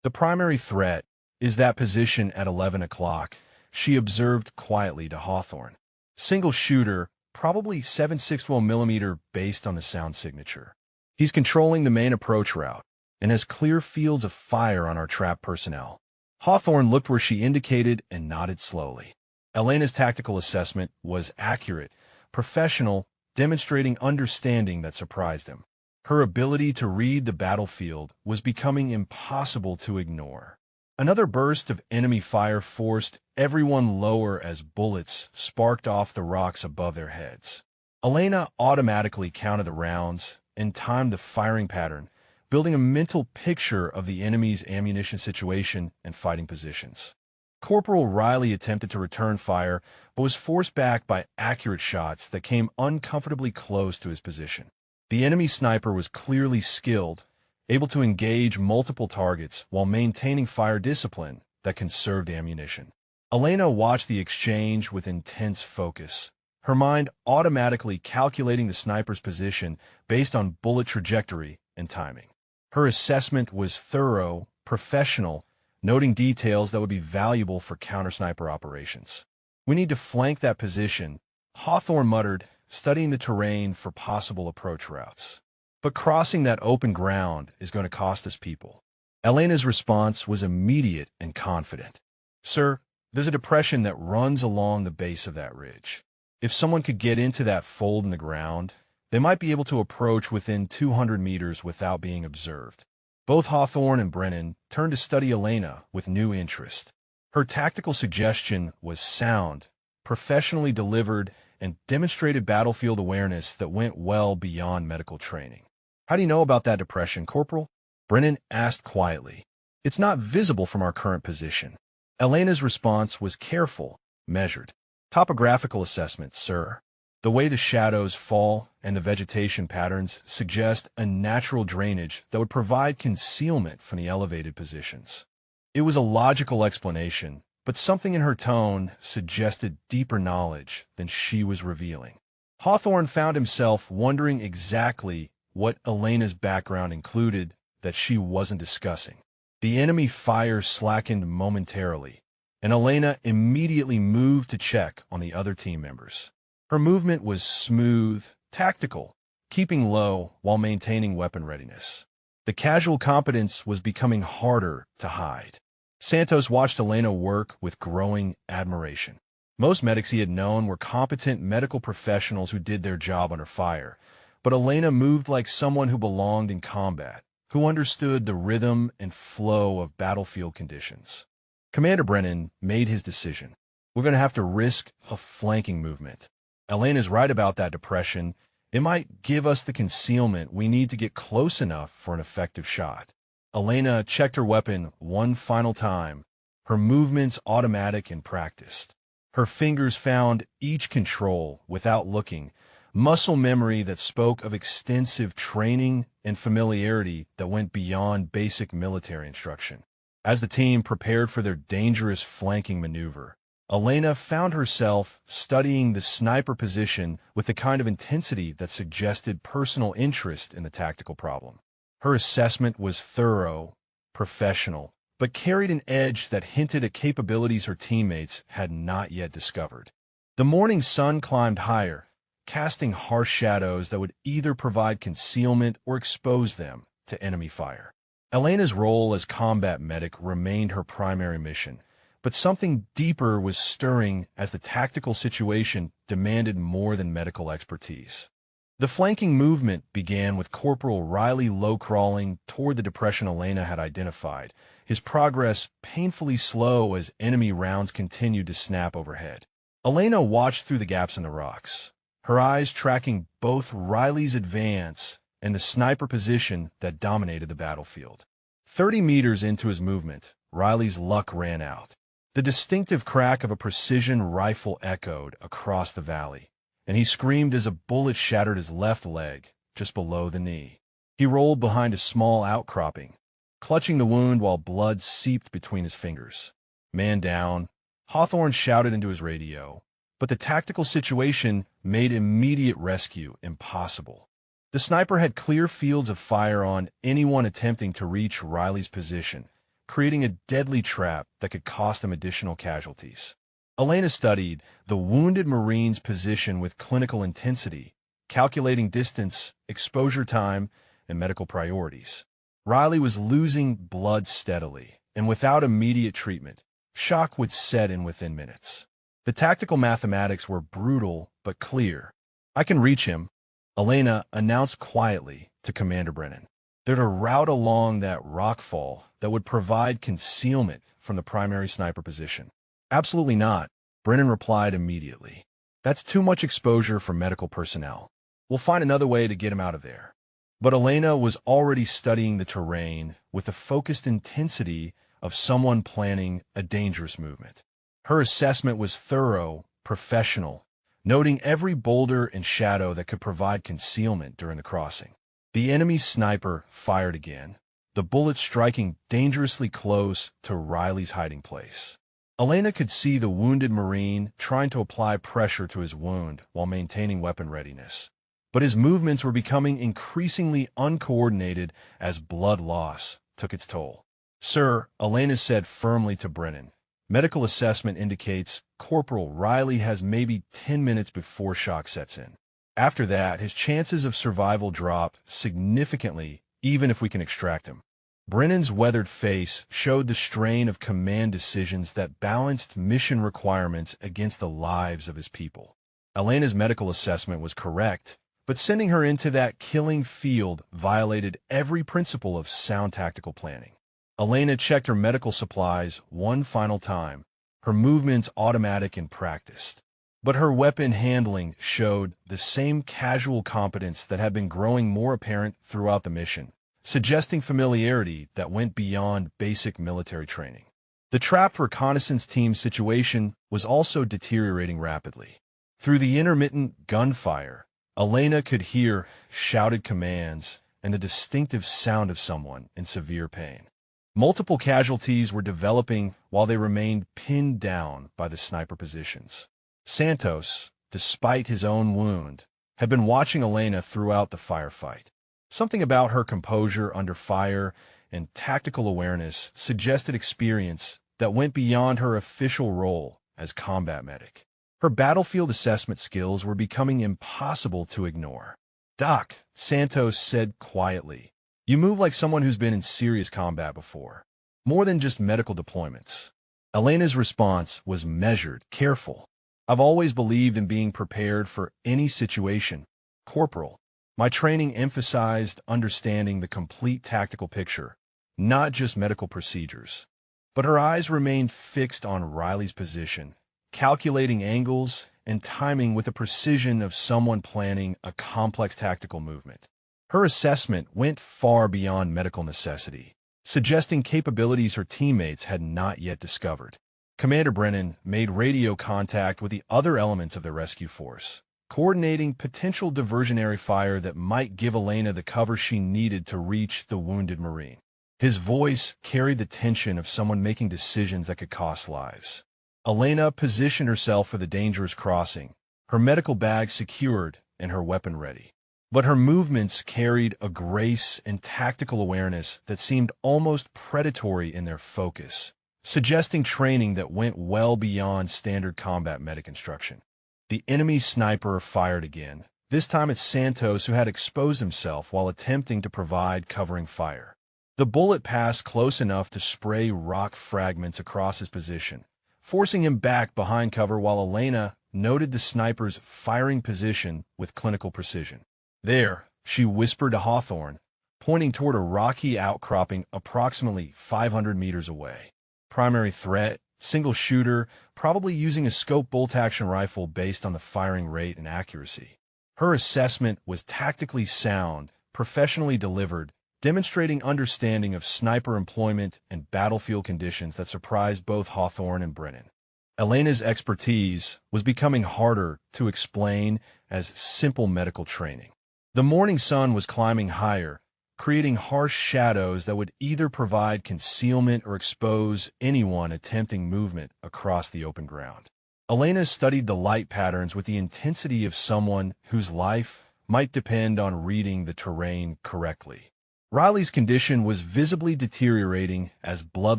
"The primary threat is that position at 11 o'clock, she observed quietly to Hawthorne. "Single shooter, probably 7.62mm based on the sound signature. He's controlling the main approach route and has clear fields of fire on our trap personnel." Hawthorne looked where she indicated and nodded slowly. Elena's tactical assessment was accurate, professional, demonstrating understanding that surprised him. Her ability to read the battlefield was becoming impossible to ignore. Another burst of enemy fire forced everyone lower as bullets sparked off the rocks above their heads. Elena automatically counted the rounds and timed the firing pattern, building a mental picture of the enemy's ammunition situation and fighting positions. Corporal Riley attempted to return fire, but was forced back by accurate shots that came uncomfortably close to his position. The enemy sniper was clearly skilled, able to engage multiple targets while maintaining fire discipline that conserved ammunition. Elena watched the exchange with intense focus, her mind automatically calculating the sniper's position based on bullet trajectory and timing. Her assessment was thorough, professional, noting details that would be valuable for counter-sniper operations. "We need to flank that position," Hawthorne muttered, studying the terrain for possible approach routes. "But crossing that open ground is going to cost us people." Elena's response was immediate and confident. "Sir, there's a depression that runs along the base of that ridge. If someone could get into that fold in the ground, they might be able to approach within 200 meters without being observed." Both Hawthorne and Brennan turned to study Elena with new interest. Her tactical suggestion was sound, professionally delivered, and demonstrated battlefield awareness that went well beyond medical training. "How do you know about that depression, Corporal?" Brennan asked quietly. "It's not visible from our current position." Elena's response was careful, measured. "Topographical assessment, sir. The way the shadows fall and the vegetation patterns suggest a natural drainage that would provide concealment from the elevated positions." It was a logical explanation, but something in her tone suggested deeper knowledge than she was revealing. Hawthorne found himself wondering exactly what Elena's background included that she wasn't discussing. The enemy fire slackened momentarily, and Elena immediately moved to check on the other team members. Her movement was smooth, tactical, keeping low while maintaining weapon readiness. The casual competence was becoming harder to hide. Santos watched Elena work with growing admiration. Most medics he had known were competent medical professionals who did their job under fire, but Elena moved like someone who belonged in combat, who understood the rhythm and flow of battlefield conditions. Commander Brennan made his decision. We're going to have to risk a flanking movement. Elena's right about that depression. It might give us the concealment we need to get close enough for an effective shot. Elena checked her weapon one final time, her movements automatic and practiced. Her fingers found each control without looking, muscle memory that spoke of extensive training and familiarity that went beyond basic military instruction. As the team prepared for their dangerous flanking maneuver, Elena found herself studying the sniper position with the kind of intensity that suggested personal interest in the tactical problem. Her assessment was thorough, professional, but carried an edge that hinted at capabilities her teammates had not yet discovered. The morning sun climbed higher, casting harsh shadows that would either provide concealment or expose them to enemy fire. Elena's role as combat medic remained her primary mission, but something deeper was stirring as the tactical situation demanded more than medical expertise. The flanking movement began with Corporal Riley low-crawling toward the depression Elena had identified, his progress painfully slow as enemy rounds continued to snap overhead. Elena watched through the gaps in the rocks, her eyes tracking both Riley's advance and the sniper position that dominated the battlefield. 30 meters into his movement, Riley's luck ran out. The distinctive crack of a precision rifle echoed across the valley, and he screamed as a bullet shattered his left leg, just below the knee. He rolled behind a small outcropping, clutching the wound while blood seeped between his fingers. Man down, Hawthorne shouted into his radio, but the tactical situation made immediate rescue impossible. The sniper had clear fields of fire on anyone attempting to reach Riley's position, creating a deadly trap that could cost them additional casualties. Elena studied the wounded Marine's position with clinical intensity, calculating distance, exposure time, and medical priorities. Riley was losing blood steadily, and without immediate treatment, shock would set in within minutes. The tactical mathematics were brutal but clear. "I can reach him," Elena announced quietly to Commander Brennan. "There's a route along that rockfall that would provide concealment from the primary sniper position." "Absolutely not," Brennan replied immediately. "That's too much exposure for medical personnel. We'll find another way to get him out of there." But Elena was already studying the terrain with the focused intensity of someone planning a dangerous movement. Her assessment was thorough, professional, noting every boulder and shadow that could provide concealment during the crossing. The enemy sniper fired again, the bullet striking dangerously close to Riley's hiding place. Elena could see the wounded Marine trying to apply pressure to his wound while maintaining weapon readiness. But his movements were becoming increasingly uncoordinated as blood loss took its toll. "Sir," Elena said firmly to Brennan, "medical assessment indicates Corporal Riley has maybe 10 minutes before shock sets in. After that, his chances of survival drop significantly, even if we can extract him." Brennan's weathered face showed the strain of command decisions that balanced mission requirements against the lives of his people. Elena's medical assessment was correct, but sending her into that killing field violated every principle of sound tactical planning. Elena checked her medical supplies one final time, her movements automatic and practiced. But her weapon handling showed the same casual competence that had been growing more apparent throughout the mission, suggesting familiarity that went beyond basic military training. The trapped reconnaissance team situation was also deteriorating rapidly. Through the intermittent gunfire, Elena could hear shouted commands and the distinctive sound of someone in severe pain. Multiple casualties were developing while they remained pinned down by the sniper positions. Santos, despite his own wound, had been watching Elena throughout the firefight. Something about her composure under fire and tactical awareness suggested experience that went beyond her official role as combat medic. Her battlefield assessment skills were becoming impossible to ignore. "Doc," Santos said quietly, "you move like someone who's been in serious combat before. More than just medical deployments." Elena's response was measured, careful. "I've always believed in being prepared for any situation, Corporal. My training emphasized understanding the complete tactical picture, not just medical procedures." But her eyes remained fixed on Riley's position, calculating angles and timing with the precision of someone planning a complex tactical movement. Her assessment went far beyond medical necessity, suggesting capabilities her teammates had not yet discovered. Commander Brennan made radio contact with the other elements of the rescue force, coordinating potential diversionary fire that might give Elena the cover she needed to reach the wounded Marine. His voice carried the tension of someone making decisions that could cost lives. Elena positioned herself for the dangerous crossing, her medical bag secured and her weapon ready. But her movements carried a grace and tactical awareness that seemed almost predatory in their focus, suggesting training that went well beyond standard combat medic instruction. The enemy sniper fired again. This time it's Santos who had exposed himself while attempting to provide covering fire. The bullet passed close enough to spray rock fragments across his position, forcing him back behind cover while Elena noted the sniper's firing position with clinical precision. "There," she whispered to Hawthorne, pointing toward a rocky outcropping approximately 500 meters away. "Primary threat, single shooter, probably using a scope bolt-action rifle based on the firing rate and accuracy." Her assessment was tactically sound, professionally delivered, demonstrating understanding of sniper employment and battlefield conditions that surprised both Hawthorne and Brennan. Elena's expertise was becoming harder to explain as simple medical training. The morning sun was climbing higher, creating harsh shadows that would either provide concealment or expose anyone attempting movement across the open ground. Elena studied the light patterns with the intensity of someone whose life might depend on reading the terrain correctly. Riley's condition was visibly deteriorating as blood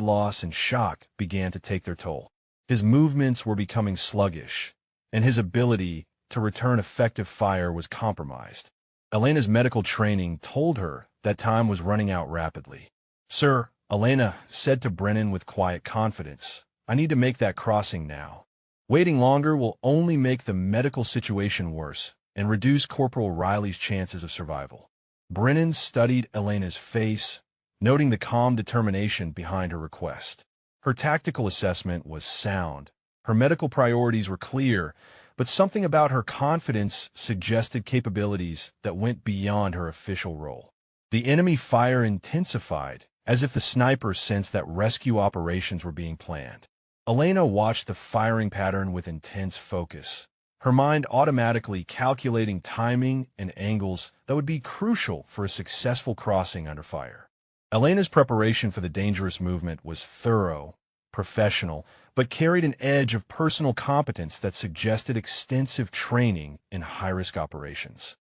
loss and shock began to take their toll. His movements were becoming sluggish, and his ability to return effective fire was compromised. Elena's medical training told her that time was running out rapidly. "Sir," Elena said to Brennan with quiet confidence, "I need to make that crossing now. Waiting longer will only make the medical situation worse and reduce Corporal Riley's chances of survival." Brennan studied Elena's face, noting the calm determination behind her request. Her tactical assessment was sound. Her medical priorities were clear, but something about her confidence suggested capabilities that went beyond her official role. The enemy fire intensified, as if the sniper sensed that rescue operations were being planned. Elena watched the firing pattern with intense focus, her mind automatically calculating timing and angles that would be crucial for a successful crossing under fire. Elena's preparation for the dangerous movement was thorough, professional, but carried an edge of personal competence that suggested extensive training in high-risk operations.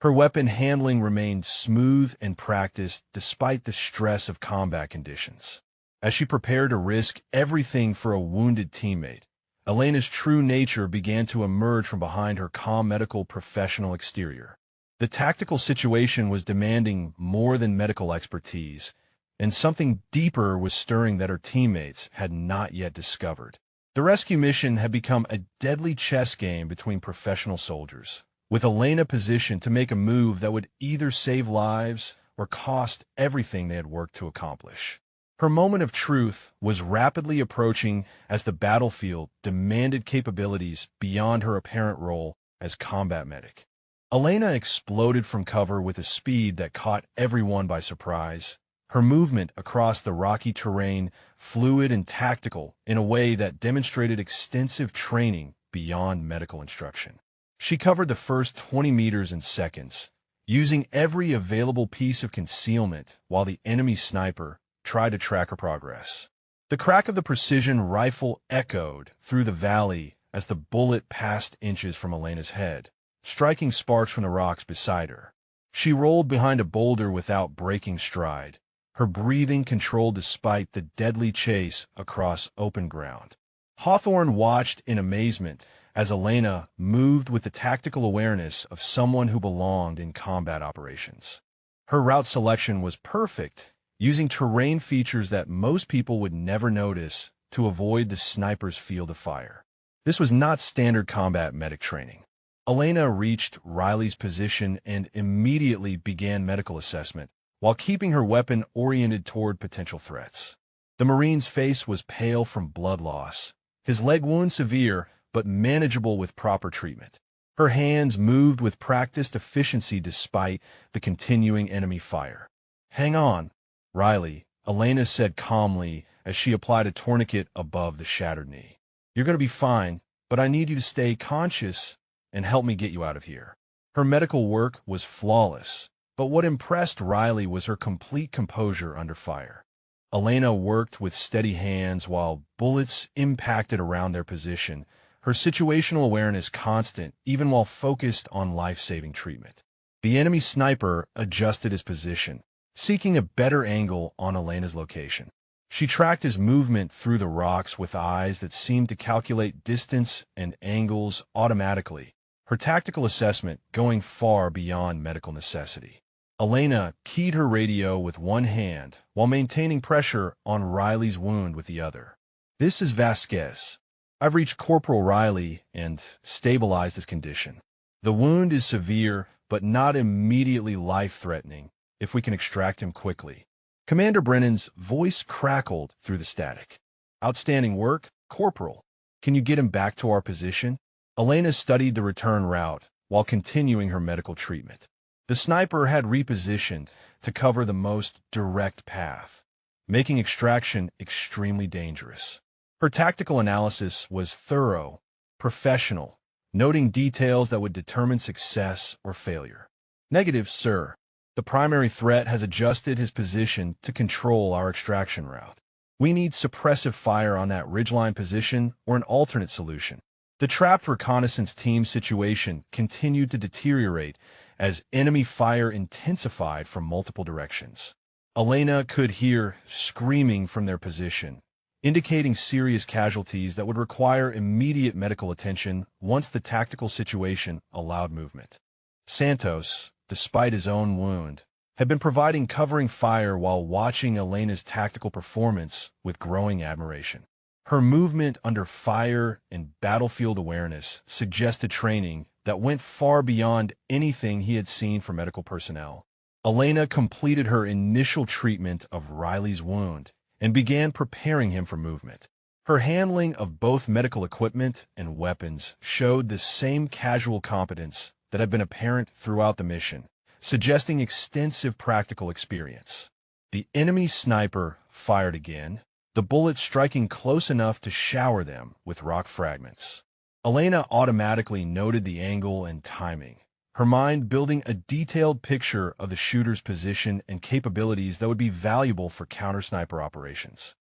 Her weapon handling remained smooth and practiced despite the stress of combat conditions. As she prepared to risk everything for a wounded teammate, Elena's true nature began to emerge from behind her calm medical professional exterior. The tactical situation was demanding more than medical expertise, and something deeper was stirring that her teammates had not yet discovered. The rescue mission had become a deadly chess game between professional soldiers, with Elena positioned to make a move that would either save lives or cost everything they had worked to accomplish. Her moment of truth was rapidly approaching as the battlefield demanded capabilities beyond her apparent role as combat medic. Elena exploded from cover with a speed that caught everyone by surprise, her movement across the rocky terrain fluid and tactical in a way that demonstrated extensive training beyond medical instruction. She covered the first 20 meters in seconds, using every available piece of concealment while the enemy sniper tried to track her progress. The crack of the precision rifle echoed through the valley as the bullet passed inches from Elena's head, striking sparks from the rocks beside her. She rolled behind a boulder without breaking stride, her breathing controlled despite the deadly chase across open ground. Hawthorne watched in amazement as Elena moved with the tactical awareness of someone who belonged in combat operations. Her route selection was perfect, using terrain features that most people would never notice to avoid the sniper's field of fire. This was not standard combat medic training. Elena reached Riley's position and immediately began medical assessment, while keeping her weapon oriented toward potential threats. The Marine's face was pale from blood loss, his leg wound severe but manageable with proper treatment. Her hands moved with practiced efficiency despite the continuing enemy fire. "Hang on, Riley," Elena said calmly as she applied a tourniquet above the shattered knee. "You're going to be fine, but I need you to stay conscious and help me get you out of here." Her medical work was flawless, but what impressed Riley was her complete composure under fire. Elena worked with steady hands while bullets impacted around their position, her situational awareness constant even while focused on life-saving treatment. The enemy sniper adjusted his position, seeking a better angle on Elena's location. She tracked his movement through the rocks with eyes that seemed to calculate distance and angles automatically, her tactical assessment going far beyond medical necessity. Elena keyed her radio with one hand while maintaining pressure on Riley's wound with the other. "This is Vasquez. I've reached Corporal Riley and stabilized his condition. The wound is severe, but not immediately life-threatening if we can extract him quickly." Commander Brennan's voice crackled through the static. "Outstanding work, Corporal. Can you get him back to our position?" Elena studied the return route while continuing her medical treatment. The sniper had repositioned to cover the most direct path, making extraction extremely dangerous. Her tactical analysis was thorough, professional, noting details that would determine success or failure. "Negative, sir. The primary threat has adjusted his position to control our extraction route. We need suppressive fire on that ridgeline position or an alternate solution." The trapped reconnaissance team situation continued to deteriorate as enemy fire intensified from multiple directions. Elena could hear screaming from their position, indicating serious casualties that would require immediate medical attention once the tactical situation allowed movement. Santos, despite his own wound, had been providing covering fire while watching Elena's tactical performance with growing admiration. Her movement under fire and battlefield awareness suggested training that went far beyond anything he had seen for medical personnel. Elena completed her initial treatment of Riley's wound and began preparing him for movement. Her handling of both medical equipment and weapons showed the same casual competence that had been apparent throughout the mission, suggesting extensive practical experience. The enemy sniper fired again, the bullet striking close enough to shower them with rock fragments. Elena automatically noted the angle and timing, her mind building a detailed picture of the shooter's position and capabilities that would be valuable for counter-sniper operations.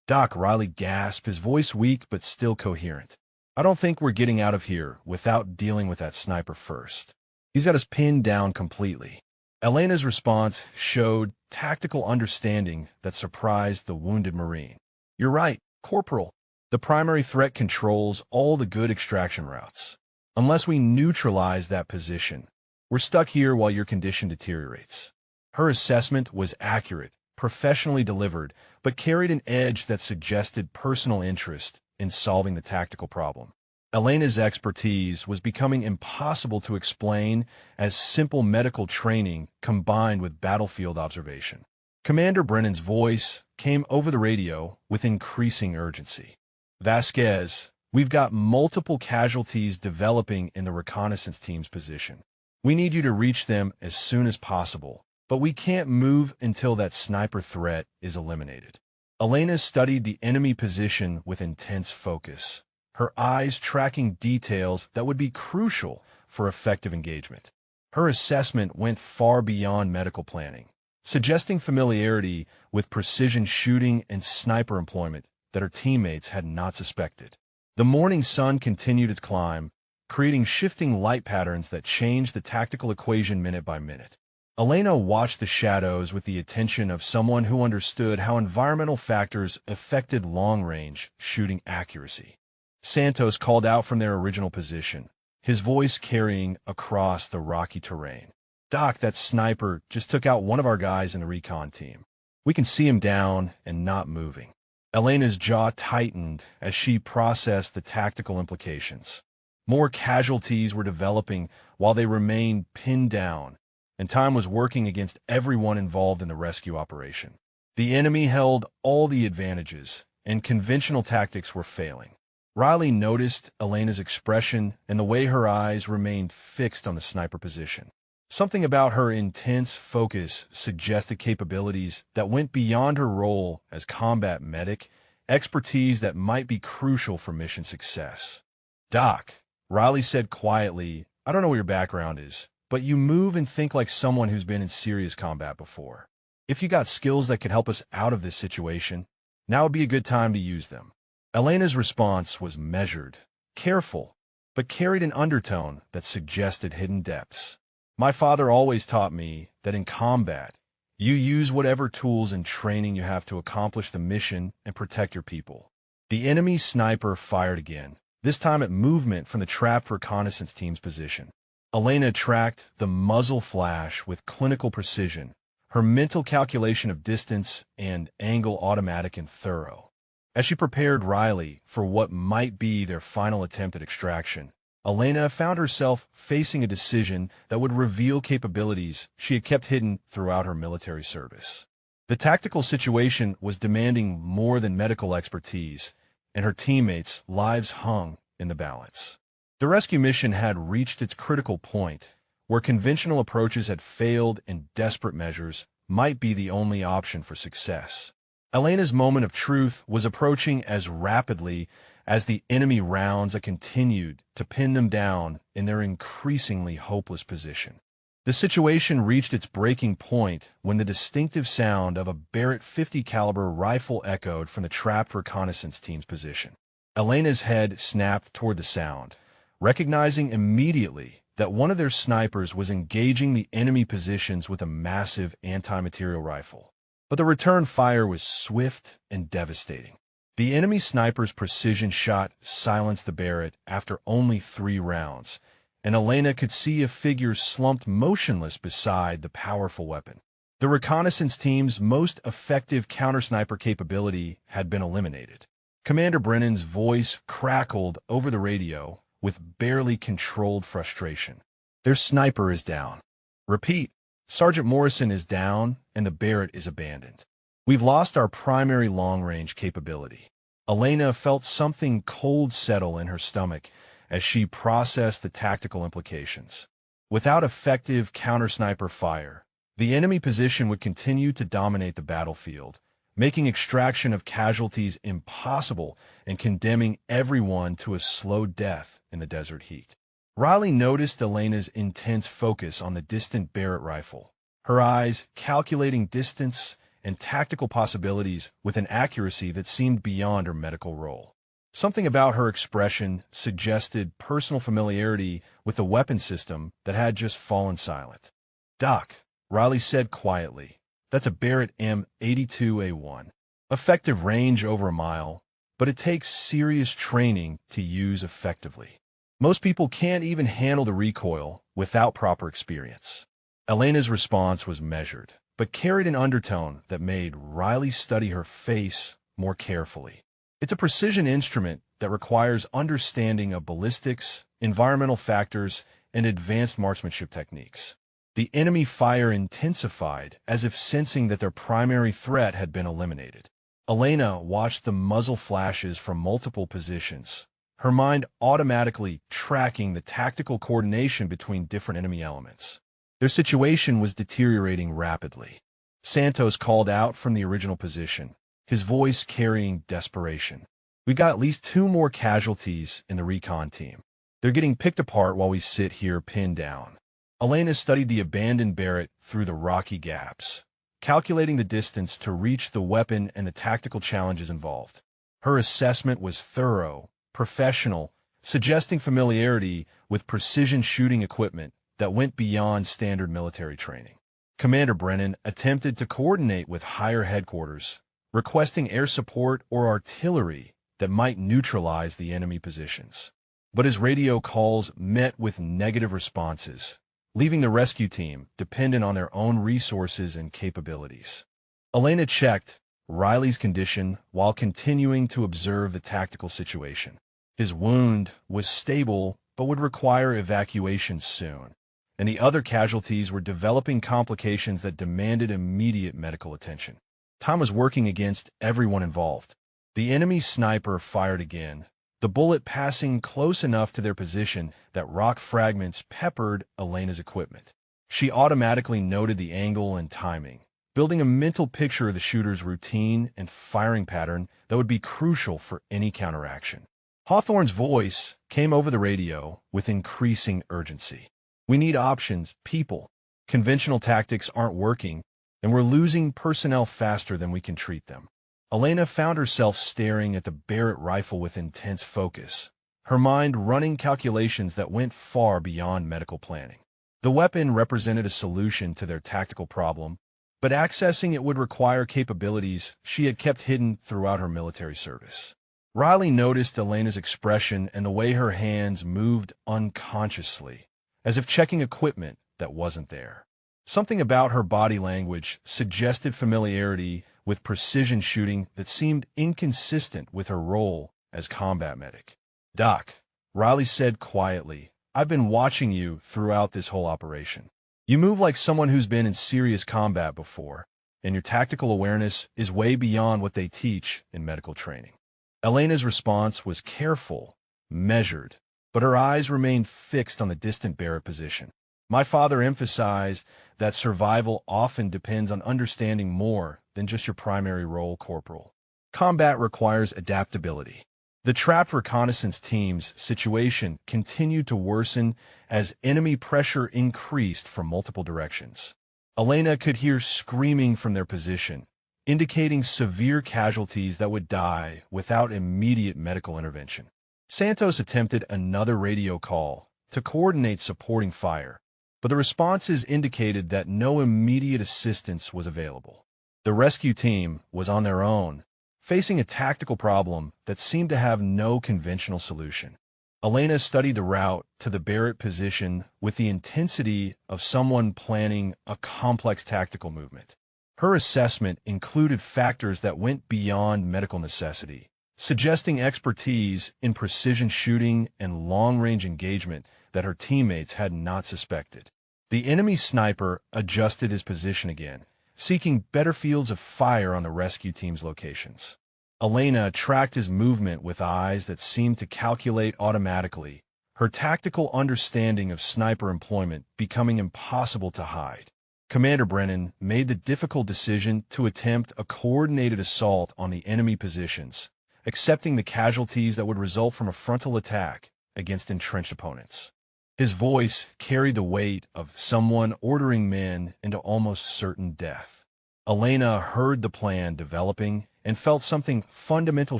"Doc," Riley gasped, his voice weak but still coherent. "I don't think we're getting out of here without dealing with that sniper first. He's got us pinned down completely." Elena's response showed tactical understanding that surprised the wounded Marine. "You're right, Corporal. The primary threat controls all the good extraction routes. Unless we neutralize that position, we're stuck here while your condition deteriorates." Her assessment was accurate, professionally delivered, but carried an edge that suggested personal interest in solving the tactical problem. Elena's expertise was becoming impossible to explain as simple medical training combined with battlefield observation. Commander Brennan's voice came over the radio with increasing urgency. "Vasquez, we've got multiple casualties developing in the reconnaissance team's position. We need you to reach them as soon as possible, but we can't move until that sniper threat is eliminated." Elena studied the enemy position with intense focus, her eyes tracking details that would be crucial for effective engagement. Her assessment went far beyond medical planning, suggesting familiarity with precision shooting and sniper employment that her teammates had not suspected. The morning sun continued its climb, creating shifting light patterns that changed the tactical equation minute by minute. Elena watched the shadows with the attention of someone who understood how environmental factors affected long-range shooting accuracy. Santos called out from their original position, his voice carrying across the rocky terrain. "Doc, that sniper just took out one of our guys in the recon team. We can see him down and not moving." Elena's jaw tightened as she processed the tactical implications. More casualties were developing while they remained pinned down, and time was working against everyone involved in the rescue operation. The enemy held all the advantages, and conventional tactics were failing. Riley noticed Elena's expression and the way her eyes remained fixed on the sniper position. Something about her intense focus suggested capabilities that went beyond her role as combat medic, expertise that might be crucial for mission success. "Doc," Riley said quietly, "I don't know what your background is, but you move and think like someone who's been in serious combat before. If you got skills that could help us out of this situation, now would be a good time to use them." Elena's response was measured, careful, but carried an undertone that suggested hidden depths. "My father always taught me that in combat, you use whatever tools and training you have to accomplish the mission and protect your people." The enemy sniper fired again, this time at movement from the trapped reconnaissance team's position. Elena tracked the muzzle flash with clinical precision, her mental calculation of distance and angle automatic and thorough. As she prepared Riley for what might be their final attempt at extraction, Elena found herself facing a decision that would reveal capabilities she had kept hidden throughout her military service. The tactical situation was demanding more than medical expertise, and her teammates' lives hung in the balance. The rescue mission had reached its critical point, where conventional approaches had failed and desperate measures might be the only option for success. Elena's moment of truth was approaching as rapidly as the enemy rounds that continued to pin them down in their increasingly hopeless position. The situation reached its breaking point when the distinctive sound of a Barrett .50 caliber rifle echoed from the trapped reconnaissance team's position. Elena's head snapped toward the sound, recognizing immediately that one of their snipers was engaging the enemy positions with a massive anti-material rifle. But the return fire was swift and devastating. The enemy sniper's precision shot silenced the Barrett after only 3 rounds, and Elena could see a figure slumped motionless beside the powerful weapon. The reconnaissance team's most effective counter-sniper capability had been eliminated. Commander Brennan's voice crackled over the radio with barely controlled frustration. "Their sniper is down. Repeat, Sergeant Morrison is down and the Barrett is abandoned. We've lost our primary long-range capability." Elena felt something cold settle in her stomach as she processed the tactical implications. Without effective counter-sniper fire, the enemy position would continue to dominate the battlefield, making extraction of casualties impossible and condemning everyone to a slow death in the desert heat. Riley noticed Elena's intense focus on the distant Barrett rifle, her eyes calculating distance and tactical possibilities with an accuracy that seemed beyond her medical role. Something about her expression suggested personal familiarity with the weapon system that had just fallen silent. "Doc," Riley said quietly, "that's a Barrett M82A1. Effective range over a mile, but it takes serious training to use effectively. Most people can't even handle the recoil without proper experience." Elena's response was measured, but carried an undertone that made Riley study her face more carefully. "It's a precision instrument that requires understanding of ballistics, environmental factors, and advanced marksmanship techniques." The enemy fire intensified, as if sensing that their primary threat had been eliminated. Elena watched the muzzle flashes from multiple positions, her mind automatically tracking the tactical coordination between different enemy elements. Their situation was deteriorating rapidly. Santos called out from the original position, his voice carrying desperation. "We got at least 2 more casualties in the recon team. They're getting picked apart while we sit here pinned down." Elena studied the abandoned Barrett through the rocky gaps, calculating the distance to reach the weapon and the tactical challenges involved. Her assessment was thorough, professional, suggesting familiarity with precision shooting equipment that went beyond standard military training. Commander Brennan attempted to coordinate with higher headquarters, requesting air support or artillery that might neutralize the enemy positions. But his radio calls met with negative responses, leaving the rescue team dependent on their own resources and capabilities. Elena checked Riley's condition while continuing to observe the tactical situation. His wound was stable but would require evacuation soon, and the other casualties were developing complications that demanded immediate medical attention. Time was working against everyone involved. The enemy sniper fired again, the bullet passing close enough to their position that rock fragments peppered Elena's equipment. She automatically noted the angle and timing, building a mental picture of the shooter's routine and firing pattern that would be crucial for any counteraction. Hawthorne's voice came over the radio with increasing urgency. "We need options, people. Conventional tactics aren't working, and we're losing personnel faster than we can treat them." Elena found herself staring at the Barrett rifle with intense focus, her mind running calculations that went far beyond medical planning. The weapon represented a solution to their tactical problem, but accessing it would require capabilities she had kept hidden throughout her military service. Riley noticed Elena's expression and the way her hands moved unconsciously, as if checking equipment that wasn't there. Something about her body language suggested familiarity with precision shooting that seemed inconsistent with her role as combat medic. "Doc," Riley said quietly, "I've been watching you throughout this whole operation. You move like someone who's been in serious combat before, and your tactical awareness is way beyond what they teach in medical training." Elena's response was careful, measured, but her eyes remained fixed on the distant Barrett position. "My father emphasized that survival often depends on understanding more than just your primary role, Corporal. Combat requires adaptability." The trapped reconnaissance team's situation continued to worsen as enemy pressure increased from multiple directions. Elena could hear screaming from their position, indicating severe casualties that would die without immediate medical intervention. Santos attempted another radio call to coordinate supporting fire, but the responses indicated that no immediate assistance was available. The rescue team was on their own, facing a tactical problem that seemed to have no conventional solution. Elena studied the route to the Barrett position with the intensity of someone planning a complex tactical movement. Her assessment included factors that went beyond medical necessity, suggesting expertise in precision shooting and long-range engagement that her teammates had not suspected. The enemy sniper adjusted his position again, seeking better fields of fire on the rescue team's locations. Elena tracked his movement with eyes that seemed to calculate automatically, her tactical understanding of sniper employment becoming impossible to hide. Commander Brennan made the difficult decision to attempt a coordinated assault on the enemy positions, accepting the casualties that would result from a frontal attack against entrenched opponents. His voice carried the weight of someone ordering men into almost certain death. Elena heard the plan developing and felt something fundamental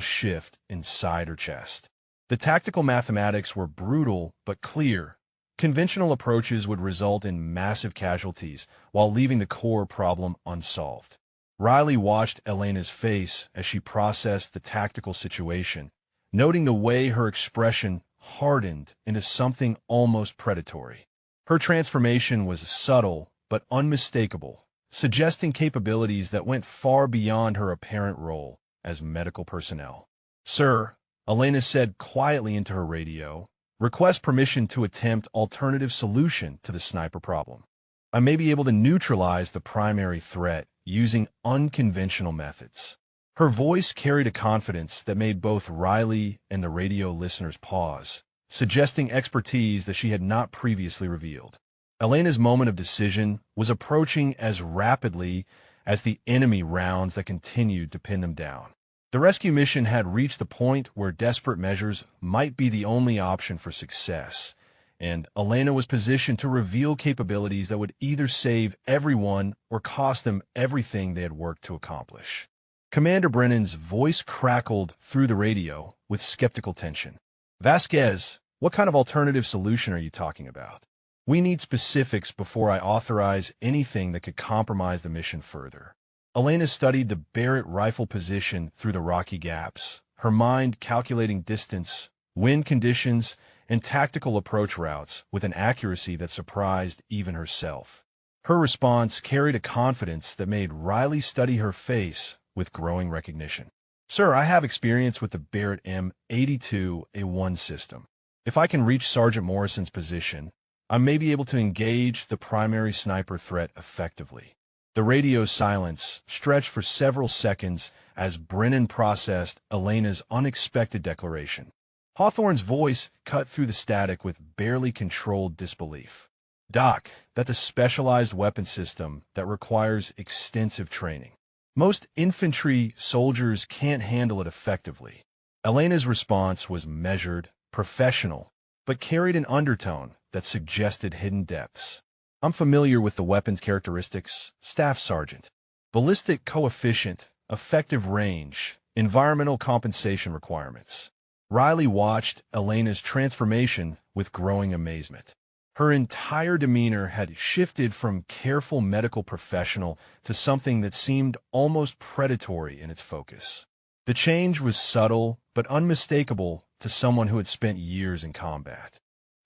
shift inside her chest. The tactical mathematics were brutal but clear. Conventional approaches would result in massive casualties while leaving the core problem unsolved. Riley watched Elena's face as she processed the tactical situation, noting the way her expression hardened into something almost predatory. Her transformation was subtle but unmistakable, suggesting capabilities that went far beyond her apparent role as medical personnel. "Sir," Elena said quietly into her radio, "request permission to attempt alternative solution to the sniper problem. I may be able to neutralize the primary threat using unconventional methods." Her voice carried a confidence that made both Riley and the radio listeners pause, suggesting expertise that she had not previously revealed. Elena's moment of decision was approaching as rapidly as the enemy rounds that continued to pin them down. The rescue mission had reached the point where desperate measures might be the only option for success, and Elena was positioned to reveal capabilities that would either save everyone or cost them everything they had worked to accomplish. Commander Brennan's voice crackled through the radio with skeptical tension. "Vasquez, what kind of alternative solution are you talking about?" We need specifics before I authorize anything that could compromise the mission further. Elena studied the Barrett rifle position through the rocky gaps, her mind calculating distance, wind conditions, and tactical approach routes with an accuracy that surprised even herself. Her response carried a confidence that made Riley study her face with growing recognition. Sir, I have experience with the Barrett M82A1 system. If I can reach Sergeant Morrison's position, I may be able to engage the primary sniper threat effectively. The radio silence stretched for several seconds as Brennan processed Elena's unexpected declaration. Hawthorne's voice cut through the static with barely controlled disbelief. Doc, that's a specialized weapon system that requires extensive training. Most infantry soldiers can't handle it effectively. Elena's response was measured, professional, but carried an undertone that suggested hidden depths. I'm familiar with the weapon's characteristics, Staff Sergeant. Ballistic coefficient, effective range, environmental compensation requirements. Riley watched Elena's transformation with growing amazement. Her entire demeanor had shifted from careful medical professional to something that seemed almost predatory in its focus. The change was subtle but unmistakable to someone who had spent years in combat.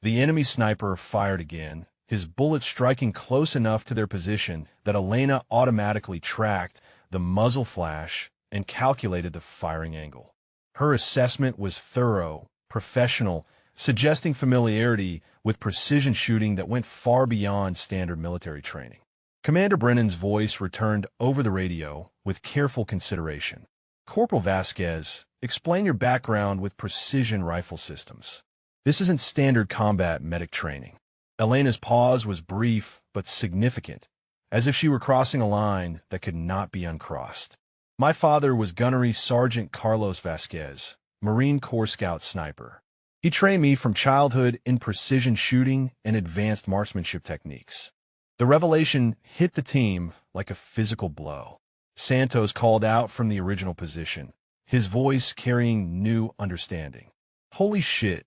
The enemy sniper fired again, his bullet striking close enough to their position that Elena automatically tracked the muzzle flash and calculated the firing angle. Her assessment was thorough, professional, suggesting familiarity with precision shooting that went far beyond standard military training. Commander Brennan's voice returned over the radio with careful consideration. Corporal Vasquez, explain your background with precision rifle systems. This isn't standard combat medic training. Elena's pause was brief but significant, as if she were crossing a line that could not be uncrossed. My father was Gunnery Sergeant Carlos Vasquez, Marine Corps Scout sniper. He trained me from childhood in precision shooting and advanced marksmanship techniques. The revelation hit the team like a physical blow. Santos called out from the original position, his voice carrying new understanding. Holy shit,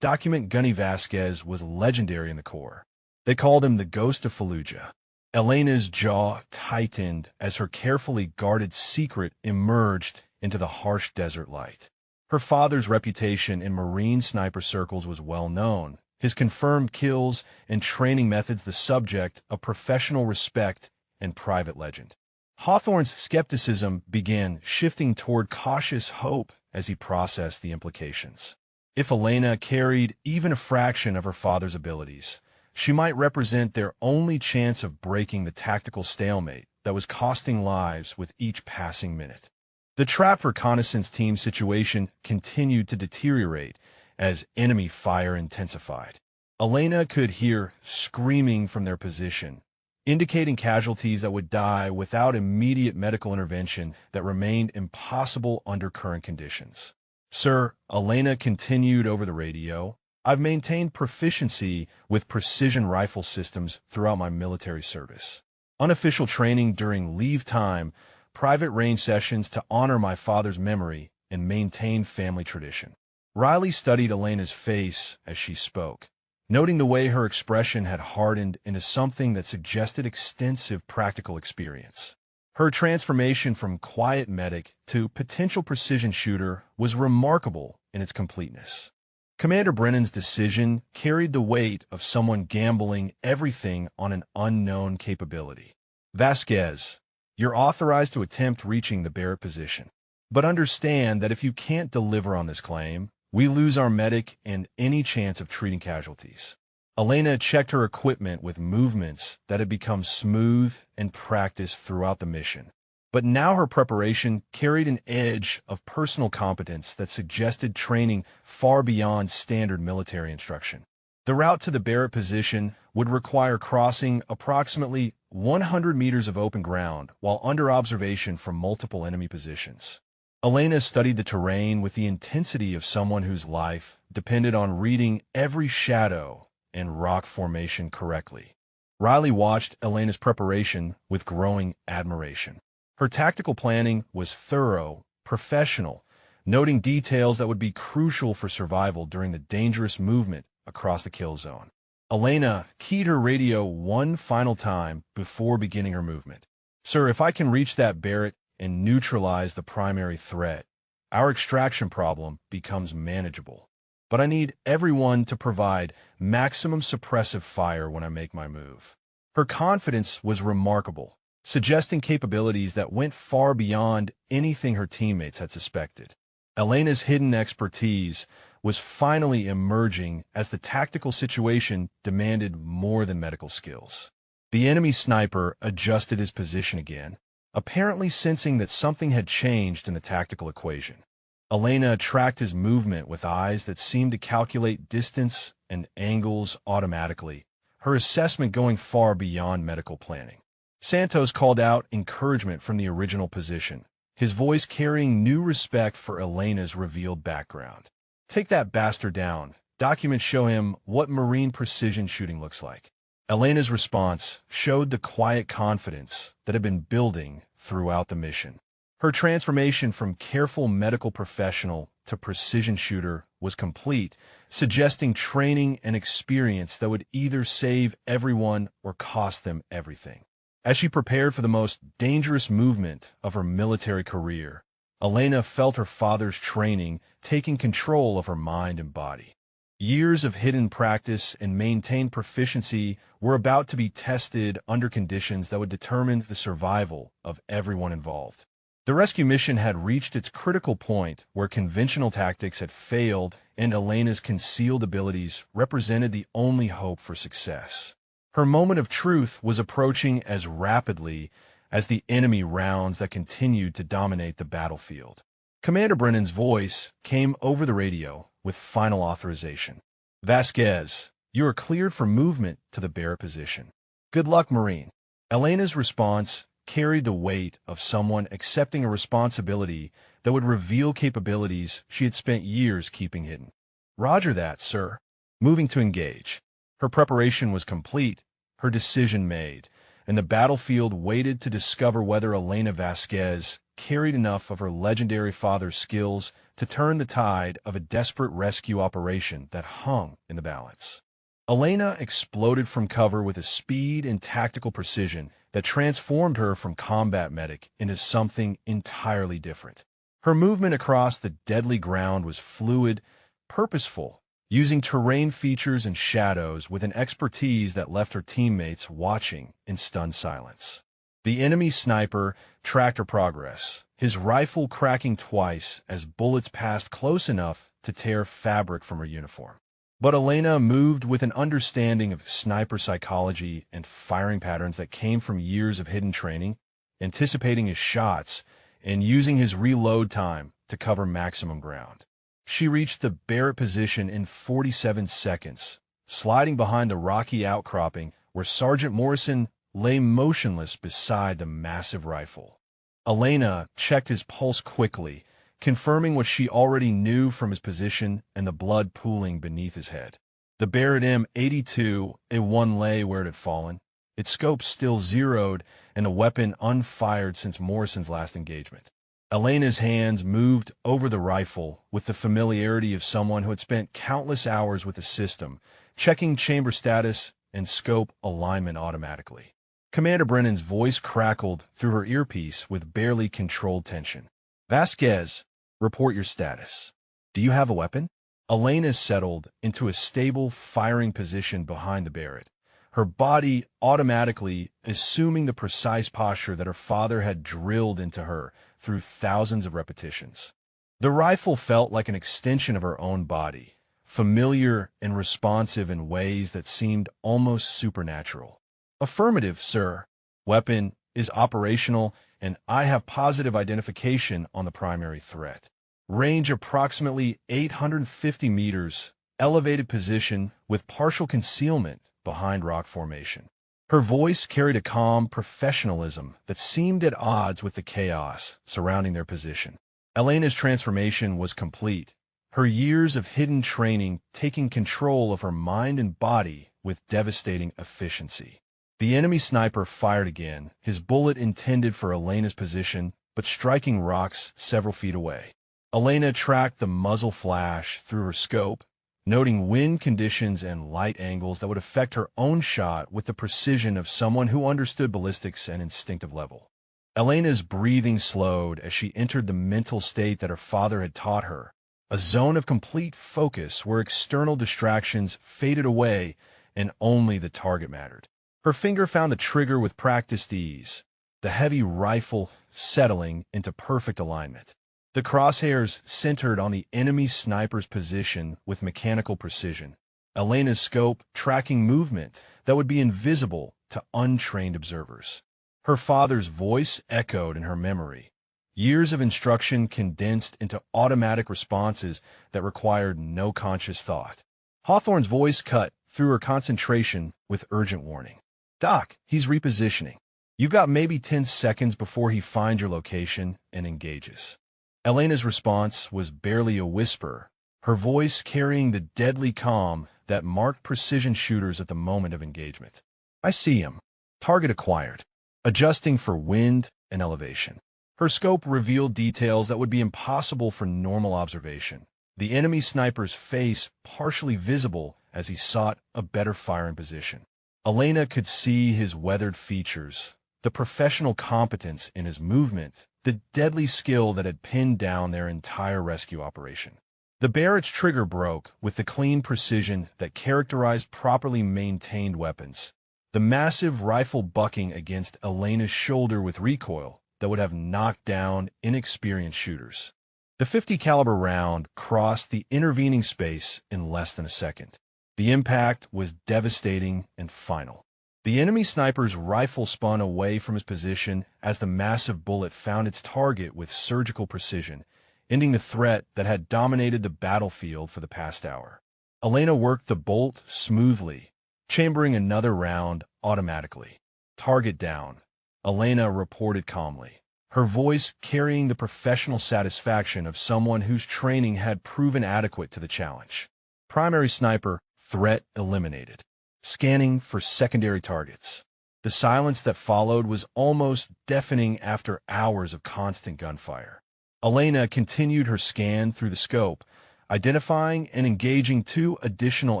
Document Gunny Vasquez was legendary in the Corps. They called him the Ghost of Fallujah. Elena's jaw tightened as her carefully guarded secret emerged into the harsh desert light. Her father's reputation in Marine sniper circles was well known, his confirmed kills and training methods the subject of professional respect and private legend. Hawthorne's skepticism began shifting toward cautious hope as he processed the implications. If Elena carried even a fraction of her father's abilities, she might represent their only chance of breaking the tactical stalemate that was costing lives with each passing minute. The trap reconnaissance team situation continued to deteriorate as enemy fire intensified. Elena could hear screaming from their position, indicating casualties that would die without immediate medical intervention that remained impossible under current conditions. Sir, Elena continued over the radio, I've maintained proficiency with precision rifle systems throughout my military service. Unofficial training during leave time, private range sessions to honor my father's memory and maintain family tradition. Riley studied Elena's face as she spoke, noting the way her expression had hardened into something that suggested extensive practical experience. Her transformation from quiet medic to potential precision shooter was remarkable in its completeness. Commander Brennan's decision carried the weight of someone gambling everything on an unknown capability. Vasquez, you're authorized to attempt reaching the Barrett position. But understand that if you can't deliver on this claim, we lose our medic and any chance of treating casualties. Elena checked her equipment with movements that had become smooth and practiced throughout the mission. But now her preparation carried an edge of personal competence that suggested training far beyond standard military instruction. The route to the Barrett position would require crossing approximately 100 meters of open ground while under observation from multiple enemy positions. Elena studied the terrain with the intensity of someone whose life depended on reading every shadow and rock formation correctly. Riley watched Elena's preparation with growing admiration. Her tactical planning was thorough, professional, noting details that would be crucial for survival during the dangerous movement across the kill zone. Elena keyed her radio one final time before beginning her movement. "Sir, if I can reach that Barrett and neutralize the primary threat, our extraction problem becomes manageable. But I need everyone to provide maximum suppressive fire when I make my move." Her confidence was remarkable, suggesting capabilities that went far beyond anything her teammates had suspected. Elena's hidden expertise was finally emerging as the tactical situation demanded more than medical skills. The enemy sniper adjusted his position again, apparently sensing that something had changed in the tactical equation. Elena tracked his movement with eyes that seemed to calculate distance and angles automatically, her assessment going far beyond medical planning. Santos called out encouragement from the original position, his voice carrying new respect for Elena's revealed background. "Take that bastard down. Documents show him what Marine precision shooting looks like." Elena's response showed the quiet confidence that had been building throughout the mission. Her transformation from careful medical professional to precision shooter was complete, suggesting training and experience that would either save everyone or cost them everything. As she prepared for the most dangerous movement of her military career, Elena felt her father's training taking control of her mind and body. Years of hidden practice and maintained proficiency were about to be tested under conditions that would determine the survival of everyone involved. The rescue mission had reached its critical point where conventional tactics had failed and Elena's concealed abilities represented the only hope for success. Her moment of truth was approaching as rapidly as the enemy rounds that continued to dominate the battlefield. Commander Brennan's voice came over the radio with final authorization. "Vasquez, you are cleared for movement to the Barrett position. Good luck, Marine." Elena's response carried the weight of someone accepting a responsibility that would reveal capabilities she had spent years keeping hidden. "Roger that, sir." Moving to engage. Her preparation was complete, her decision made, and the battlefield waited to discover whether Elena Vasquez carried enough of her legendary father's skills to turn the tide of a desperate rescue operation that hung in the balance. Elena exploded from cover with a speed and tactical precision that transformed her from combat medic into something entirely different. Her movement across the deadly ground was fluid, purposeful, using terrain features and shadows with an expertise that left her teammates watching in stunned silence. The enemy sniper tracked her progress, his rifle cracking twice as bullets passed close enough to tear fabric from her uniform. But Elena moved with an understanding of sniper psychology and firing patterns that came from years of hidden training, anticipating his shots and using his reload time to cover maximum ground. She reached the Barrett position in 47 seconds, sliding behind the rocky outcropping where Sergeant Morrison lay motionless beside the massive rifle. Elena checked his pulse quickly, confirming what she already knew from his position and the blood pooling beneath his head. The Barrett M82A1 lay where it had fallen, its scope still zeroed and the weapon unfired since Morrison's last engagement. Elena's hands moved over the rifle with the familiarity of someone who had spent countless hours with the system, checking chamber status and scope alignment automatically. Commander Brennan's voice crackled through her earpiece with barely controlled tension. "Vasquez, report your status. Do you have a weapon?" Elena settled into a stable firing position behind the Barrett, her body automatically assuming the precise posture that her father had drilled into her through thousands of repetitions. The rifle felt like an extension of her own body, familiar and responsive in ways that seemed almost supernatural. "Affirmative, sir. Weapon is operational, and I have positive identification on the primary threat. Range approximately 850 meters, elevated position with partial concealment behind rock formation." Her voice carried a calm professionalism that seemed at odds with the chaos surrounding their position. Elena's transformation was complete, her years of hidden training taking control of her mind and body with devastating efficiency. The enemy sniper fired again, his bullet intended for Elena's position, but striking rocks several feet away. Elena tracked the muzzle flash through her scope, noting wind conditions and light angles that would affect her own shot with the precision of someone who understood ballistics at an instinctive level. Elena's breathing slowed as she entered the mental state that her father had taught her, a zone of complete focus where external distractions faded away and only the target mattered. Her finger found the trigger with practiced ease, the heavy rifle settling into perfect alignment. The crosshairs centered on the enemy sniper's position with mechanical precision, Elena's scope tracking movement that would be invisible to untrained observers. Her father's voice echoed in her memory, years of instruction condensed into automatic responses that required no conscious thought. Hawthorne's voice cut through her concentration with urgent warning. "Doc, he's repositioning. You've got maybe 10 seconds before he finds your location and engages." Elena's response was barely a whisper, her voice carrying the deadly calm that marked precision shooters at the moment of engagement. "I see him. Target acquired." Adjusting for wind and elevation, her scope revealed details that would be impossible for normal observation. The enemy sniper's face partially visible as he sought a better firing position. Elena could see his weathered features, the professional competence in his movement, the deadly skill that had pinned down their entire rescue operation. The Barrett's trigger broke with the clean precision that characterized properly maintained weapons. The massive rifle bucking against Elena's shoulder with recoil that would have knocked down inexperienced shooters. The .50 caliber round crossed the intervening space in less than a second. The impact was devastating and final. The enemy sniper's rifle spun away from his position as the massive bullet found its target with surgical precision, ending the threat that had dominated the battlefield for the past hour. Elena worked the bolt smoothly, chambering another round automatically. "Target down," Elena reported calmly, her voice carrying the professional satisfaction of someone whose training had proven adequate to the challenge. Primary sniper, threat eliminated. Scanning for secondary targets. The silence that followed was almost deafening after hours of constant gunfire. Elena continued her scan through the scope, identifying and engaging 2 additional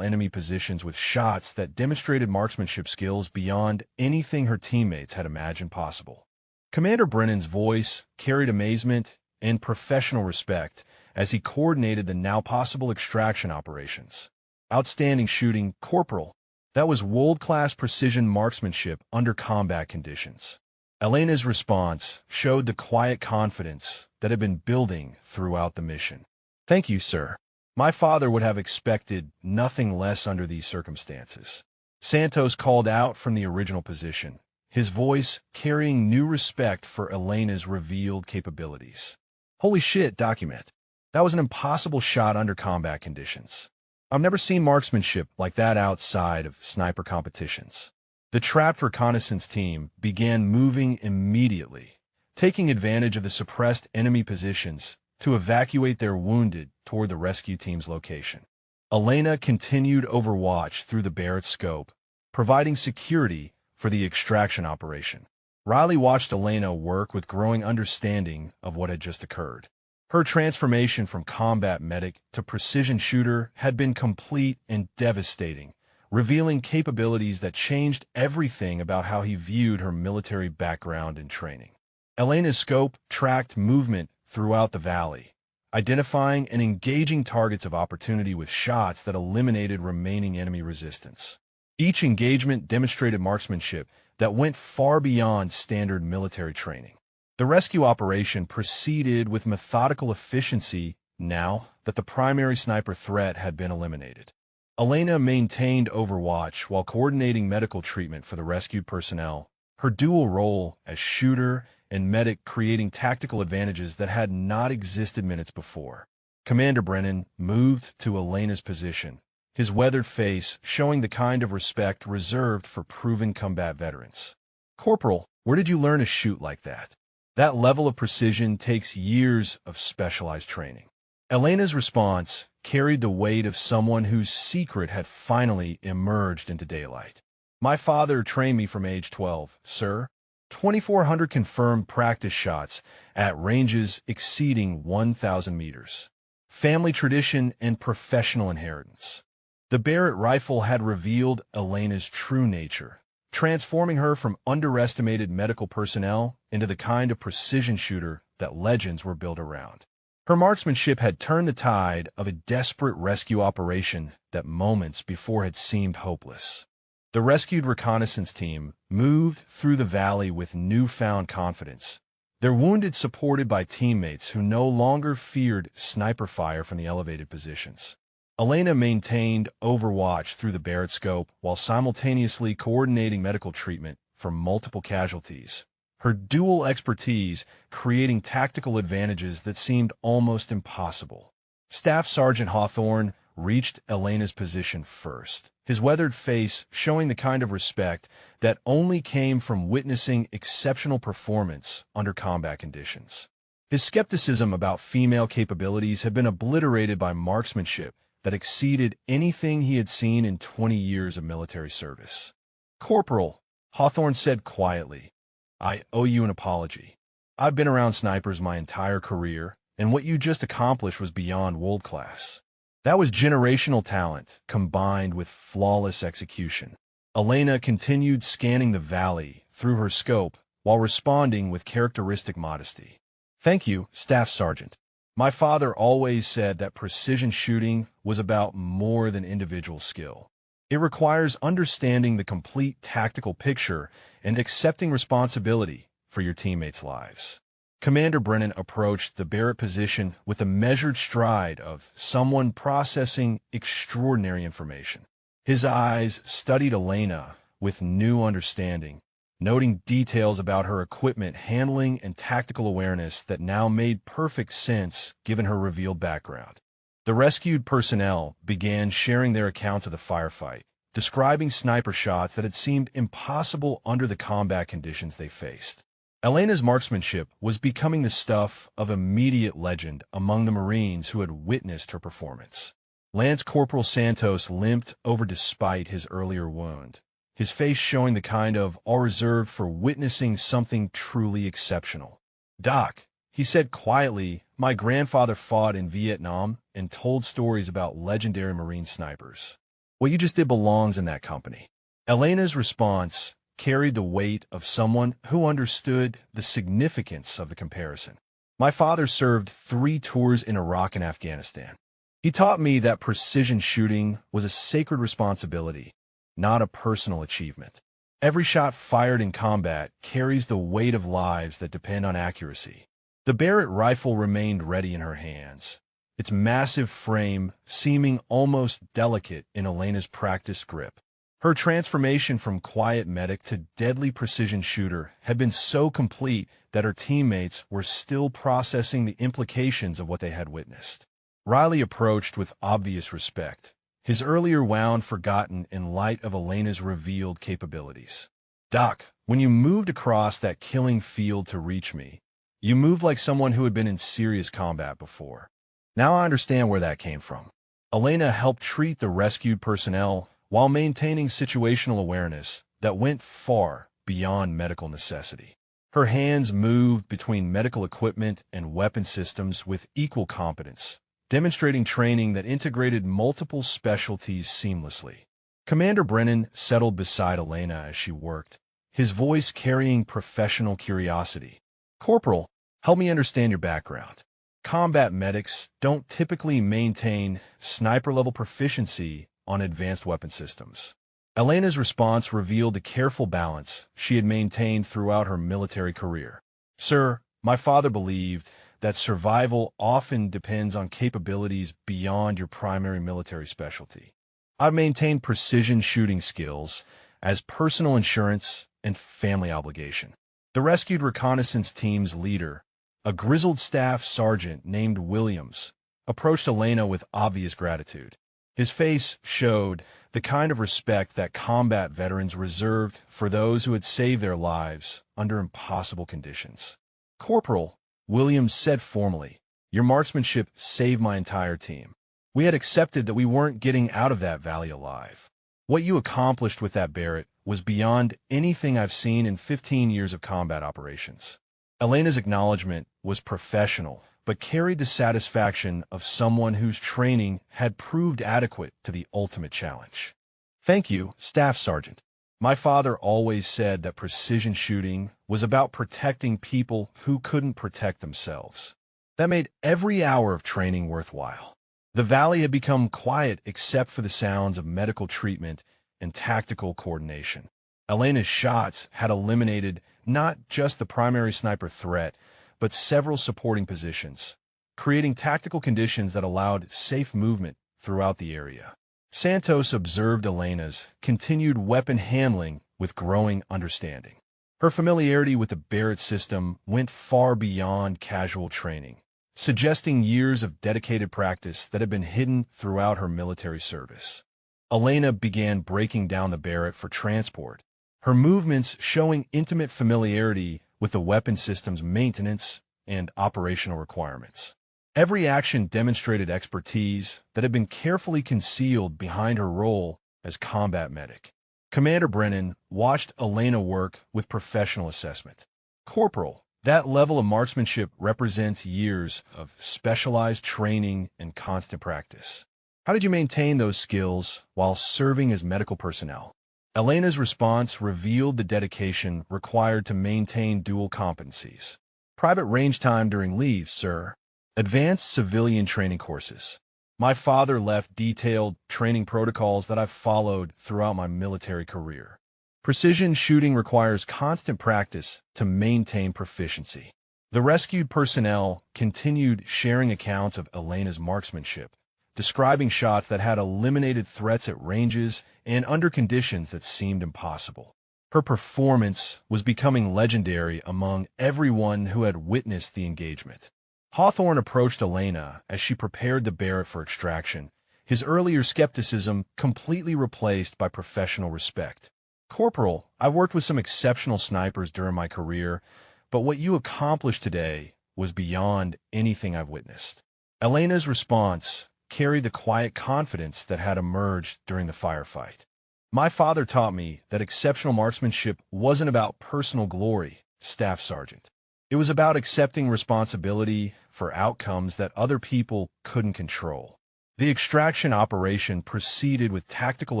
enemy positions with shots that demonstrated marksmanship skills beyond anything her teammates had imagined possible. Commander Brennan's voice carried amazement and professional respect as he coordinated the now possible extraction operations. "Outstanding shooting, Corporal." That was world-class precision marksmanship under combat conditions. Elena's response showed the quiet confidence that had been building throughout the mission. "Thank you, sir. My father would have expected nothing less under these circumstances." Santos called out from the original position, his voice carrying new respect for Elena's revealed capabilities. "Holy shit, document. That was an impossible shot under combat conditions. I've never seen marksmanship like that outside of sniper competitions." The trapped reconnaissance team began moving immediately, taking advantage of the suppressed enemy positions to evacuate their wounded toward the rescue team's location. Elena continued overwatch through the Barrett scope, providing security for the extraction operation. Riley watched Elena work with growing understanding of what had just occurred. Her transformation from combat medic to precision shooter had been complete and devastating, revealing capabilities that changed everything about how he viewed her military background and training. Elena's scope tracked movement throughout the valley, identifying and engaging targets of opportunity with shots that eliminated remaining enemy resistance. Each engagement demonstrated marksmanship that went far beyond standard military training. The rescue operation proceeded with methodical efficiency now that the primary sniper threat had been eliminated. Elena maintained overwatch while coordinating medical treatment for the rescued personnel, her dual role as shooter and medic creating tactical advantages that had not existed minutes before. Commander Brennan moved to Elena's position, his weathered face showing the kind of respect reserved for proven combat veterans. "Corporal, where did you learn to shoot like that? That level of precision takes years of specialized training." Elena's response carried the weight of someone whose secret had finally emerged into daylight. "My father trained me from age 12, sir. 2,400 confirmed practice shots at ranges exceeding 1,000 meters. family tradition, and professional inheritance. The Barrett rifle had revealed Elena's true nature, transforming her from underestimated medical personnel into the kind of precision shooter that legends were built around. Her marksmanship had turned the tide of a desperate rescue operation that moments before had seemed hopeless. The rescued reconnaissance team moved through the valley with newfound confidence, their wounded supported by teammates who no longer feared sniper fire from the elevated positions. Elena maintained overwatch through the Barrett scope while simultaneously coordinating medical treatment for multiple casualties, her dual expertise creating tactical advantages that seemed almost impossible. Staff Sergeant Hawthorne reached Elena's position first, his weathered face showing the kind of respect that only came from witnessing exceptional performance under combat conditions. His skepticism about female capabilities had been obliterated by marksmanship that exceeded anything he had seen in 20 years of military service. "Corporal," Hawthorne said quietly, "I owe you an apology. I've been around snipers my entire career, and what you just accomplished was beyond world class. That was generational talent combined with flawless execution." Elena continued scanning the valley through her scope while responding with characteristic modesty. "Thank you, Staff Sergeant. My father always said that precision shooting was about more than individual skill. It requires understanding the complete tactical picture and accepting responsibility for your teammates' lives." Commander Brennan approached the Barrett position with a measured stride of someone processing extraordinary information. His eyes studied Elena with new understanding, noting details about her equipment handling and tactical awareness that now made perfect sense given her revealed background. The rescued personnel began sharing their accounts of the firefight, describing sniper shots that had seemed impossible under the combat conditions they faced. Elena's marksmanship was becoming the stuff of immediate legend among the Marines who had witnessed her performance. Lance Corporal Santos limped over despite his earlier wound, his face showing the kind of awe reserved for witnessing something truly exceptional. "Doc," he said quietly, "my grandfather fought in Vietnam and told stories about legendary Marine snipers. What you just did belongs in that company." Elena's response carried the weight of someone who understood the significance of the comparison. "My father served 3 tours in Iraq and Afghanistan. He taught me that precision shooting was a sacred responsibility, not a personal achievement. Every shot fired in combat carries the weight of lives that depend on accuracy." The Barrett rifle remained ready in her hands, its massive frame seeming almost delicate in Elena's practiced grip. Her transformation from quiet medic to deadly precision shooter had been so complete that her teammates were still processing the implications of what they had witnessed. Riley approached with obvious respect, his earlier wound forgotten in light of Elena's revealed capabilities. "Doc, when you moved across that killing field to reach me, you moved like someone who had been in serious combat before. Now I understand where that came from." Elena helped treat the rescued personnel while maintaining situational awareness that went far beyond medical necessity. Her hands moved between medical equipment and weapon systems with equal competence, demonstrating training that integrated multiple specialties seamlessly. Commander Brennan settled beside Elena as she worked, his voice carrying professional curiosity. "Corporal, help me understand your background. Combat medics don't typically maintain sniper-level proficiency on advanced weapon systems." Elena's response revealed the careful balance she had maintained throughout her military career. "Sir, my father believed that survival often depends on capabilities beyond your primary military specialty. I've maintained precision shooting skills as personal insurance and family obligation." The rescued reconnaissance team's leader, a grizzled staff sergeant named Williams, approached Elena with obvious gratitude. His face showed the kind of respect that combat veterans reserved for those who had saved their lives under impossible conditions. "Corporal," Williams said formally, "your marksmanship saved my entire team. We had accepted that we weren't getting out of that valley alive. What you accomplished with that Barrett was beyond anything I've seen in 15 years of combat operations." Elena's acknowledgement was professional, but carried the satisfaction of someone whose training had proved adequate to the ultimate challenge. Thank you, Staff Sergeant. My father always said that precision shooting was about protecting people who couldn't protect themselves. That made every hour of training worthwhile. The valley had become quiet except for the sounds of medical treatment and tactical coordination. Elena's shots had eliminated not just the primary sniper threat, but several supporting positions, creating tactical conditions that allowed safe movement throughout the area. Santos observed Elena's continued weapon handling with growing understanding. Her familiarity with the Barrett system went far beyond casual training, suggesting years of dedicated practice that had been hidden throughout her military service. Elena began breaking down the Barrett for transport, her movements showing intimate familiarity with the weapon system's maintenance and operational requirements. Every action demonstrated expertise that had been carefully concealed behind her role as combat medic. Commander Brennan watched Elena work with professional assessment. Corporal, that level of marksmanship represents years of specialized training and constant practice. How did you maintain those skills while serving as medical personnel? Elena's response revealed the dedication required to maintain dual competencies. Private range time during leave, sir. Advanced civilian training courses. My father left detailed training protocols that I've followed throughout my military career. Precision shooting requires constant practice to maintain proficiency. The rescued personnel continued sharing accounts of Elena's marksmanship, describing shots that had eliminated threats at ranges and under conditions that seemed impossible. Her performance was becoming legendary among everyone who had witnessed the engagement. Hawthorne approached Elena as she prepared the Barrett for extraction, his earlier skepticism completely replaced by professional respect. Corporal, I've worked with some exceptional snipers during my career, but what you accomplished today was beyond anything I've witnessed. Elena's response carried the quiet confidence that had emerged during the firefight. My father taught me that exceptional marksmanship wasn't about personal glory, Staff Sergeant. It was about accepting responsibility for outcomes that other people couldn't control. The extraction operation proceeded with tactical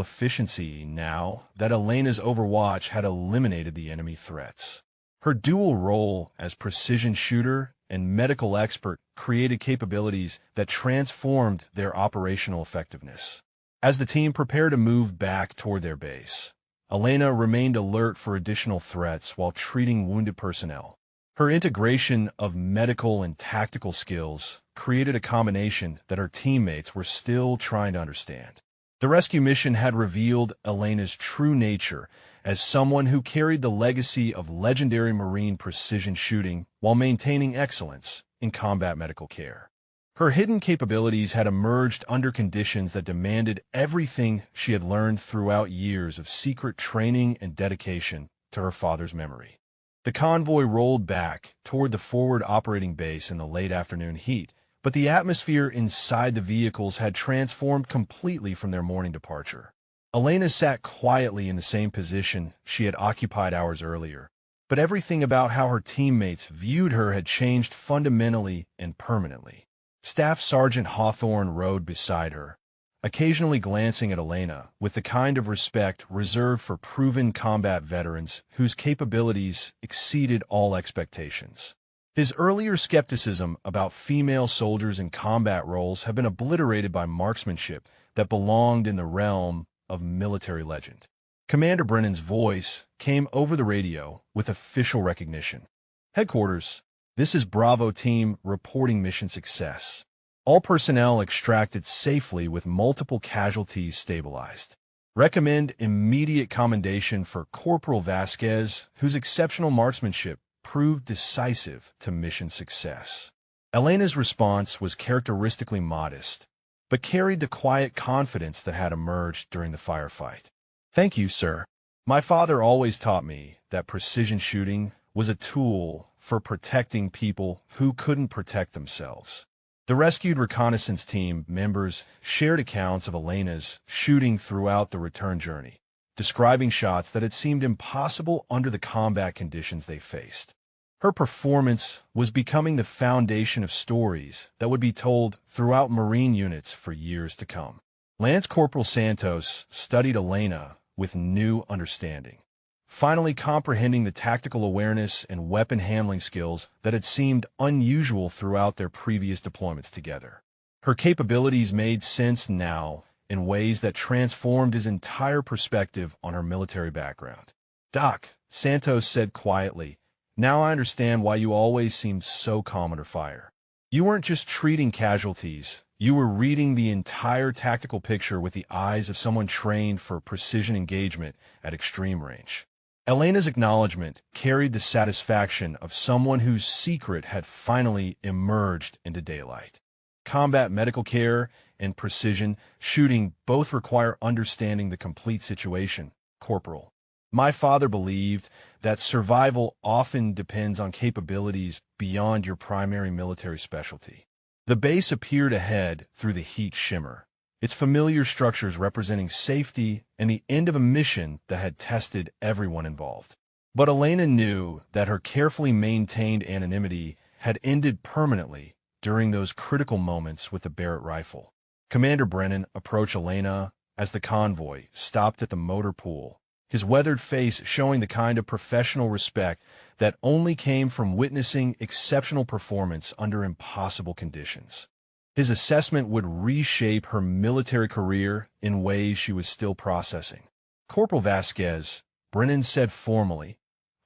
efficiency now that Elena's overwatch had eliminated the enemy threats. Her dual role as precision shooter and medical expert created capabilities that transformed their operational effectiveness. As the team prepared to move back toward their base, Elena remained alert for additional threats while treating wounded personnel. Her integration of medical and tactical skills created a combination that her teammates were still trying to understand. The rescue mission had revealed Elena's true nature as someone who carried the legacy of legendary Marine precision shooting while maintaining excellence in combat medical care. Her hidden capabilities had emerged under conditions that demanded everything she had learned throughout years of secret training and dedication to her father's memory. The convoy rolled back toward the forward operating base in the late afternoon heat, but the atmosphere inside the vehicles had transformed completely from their morning departure. Elena sat quietly in the same position she had occupied hours earlier, but everything about how her teammates viewed her had changed fundamentally and permanently. Staff Sergeant Hawthorne rode beside her, occasionally glancing at Elena with the kind of respect reserved for proven combat veterans whose capabilities exceeded all expectations. His earlier skepticism about female soldiers in combat roles had been obliterated by marksmanship that belonged in the realm of military legend. Commander Brennan's voice came over the radio with official recognition. Headquarters, this is Bravo Team reporting mission success. All personnel extracted safely with multiple casualties stabilized. Recommend immediate commendation for Corporal Vasquez, whose exceptional marksmanship proved decisive to mission success. Elena's response was characteristically modest, but carried the quiet confidence that had emerged during the firefight. Thank you, sir. My father always taught me that precision shooting was a tool for protecting people who couldn't protect themselves. The rescued reconnaissance team members shared accounts of Elena's shooting throughout the return journey, describing shots that had seemed impossible under the combat conditions they faced. Her performance was becoming the foundation of stories that would be told throughout Marine units for years to come. Lance Corporal Santos studied Elena with new understanding, finally comprehending the tactical awareness and weapon handling skills that had seemed unusual throughout their previous deployments together. Her capabilities made sense now in ways that transformed his entire perspective on her military background. "Doc," Santos said quietly, "now I understand why you always seemed so calm under fire. You weren't just treating casualties, you were reading the entire tactical picture with the eyes of someone trained for precision engagement at extreme range." Elena's acknowledgement carried the satisfaction of someone whose secret had finally emerged into daylight. Combat medical care and precision shooting both require understanding the complete situation, Corporal. My father believed that survival often depends on capabilities beyond your primary military specialty. The base appeared ahead through the heat shimmer, its familiar structures representing safety and the end of a mission that had tested everyone involved. But Elena knew that her carefully maintained anonymity had ended permanently during those critical moments with the Barrett rifle. Commander Brennan approached Elena as the convoy stopped at the motor pool, his weathered face showing the kind of professional respect that only came from witnessing exceptional performance under impossible conditions. His assessment would reshape her military career in ways she was still processing. "Corporal Vasquez," Brennan said formally,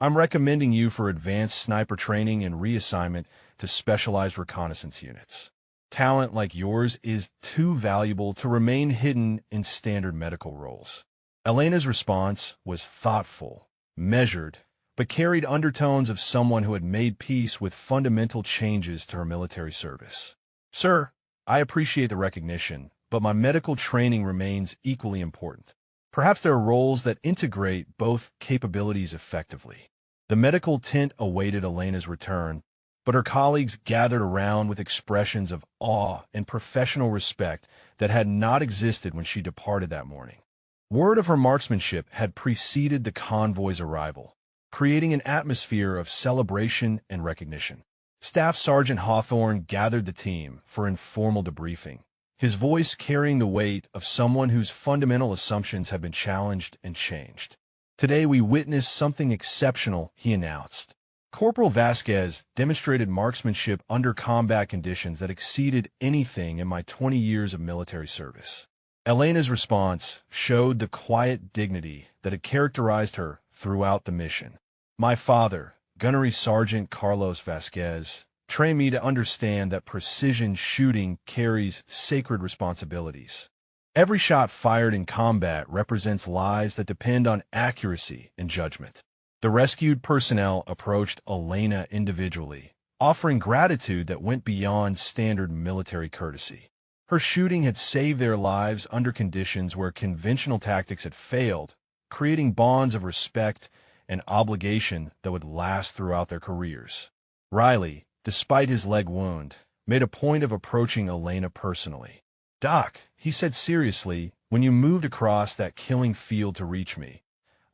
"I'm recommending you for advanced sniper training and reassignment to specialized reconnaissance units. Talent like yours is too valuable to remain hidden in standard medical roles." Elena's response was thoughtful, measured, but carried undertones of someone who had made peace with fundamental changes to her military service. "Sir, I appreciate the recognition, but my medical training remains equally important. Perhaps there are roles that integrate both capabilities effectively." The medical tent awaited Elena's return, but her colleagues gathered around with expressions of awe and professional respect that had not existed when she departed that morning. Word of her marksmanship had preceded the convoy's arrival, creating an atmosphere of celebration and recognition. Staff Sergeant Hawthorne gathered the team for informal debriefing, his voice carrying the weight of someone whose fundamental assumptions had been challenged and changed. "Today we witnessed something exceptional," he announced. "Corporal Vasquez demonstrated marksmanship under combat conditions that exceeded anything in my 20 years of military service." Elena's response showed the quiet dignity that had characterized her throughout the mission. "My father, Gunnery Sergeant Carlos Vasquez, trained me to understand that precision shooting carries sacred responsibilities. Every shot fired in combat represents lives that depend on accuracy and judgment." The rescued personnel approached Elena individually, offering gratitude that went beyond standard military courtesy. Her shooting had saved their lives under conditions where conventional tactics had failed, creating bonds of respect and obligation that would last throughout their careers. Riley, despite his leg wound, made a point of approaching Elena personally. "Doc," he said seriously, "when you moved across that killing field to reach me,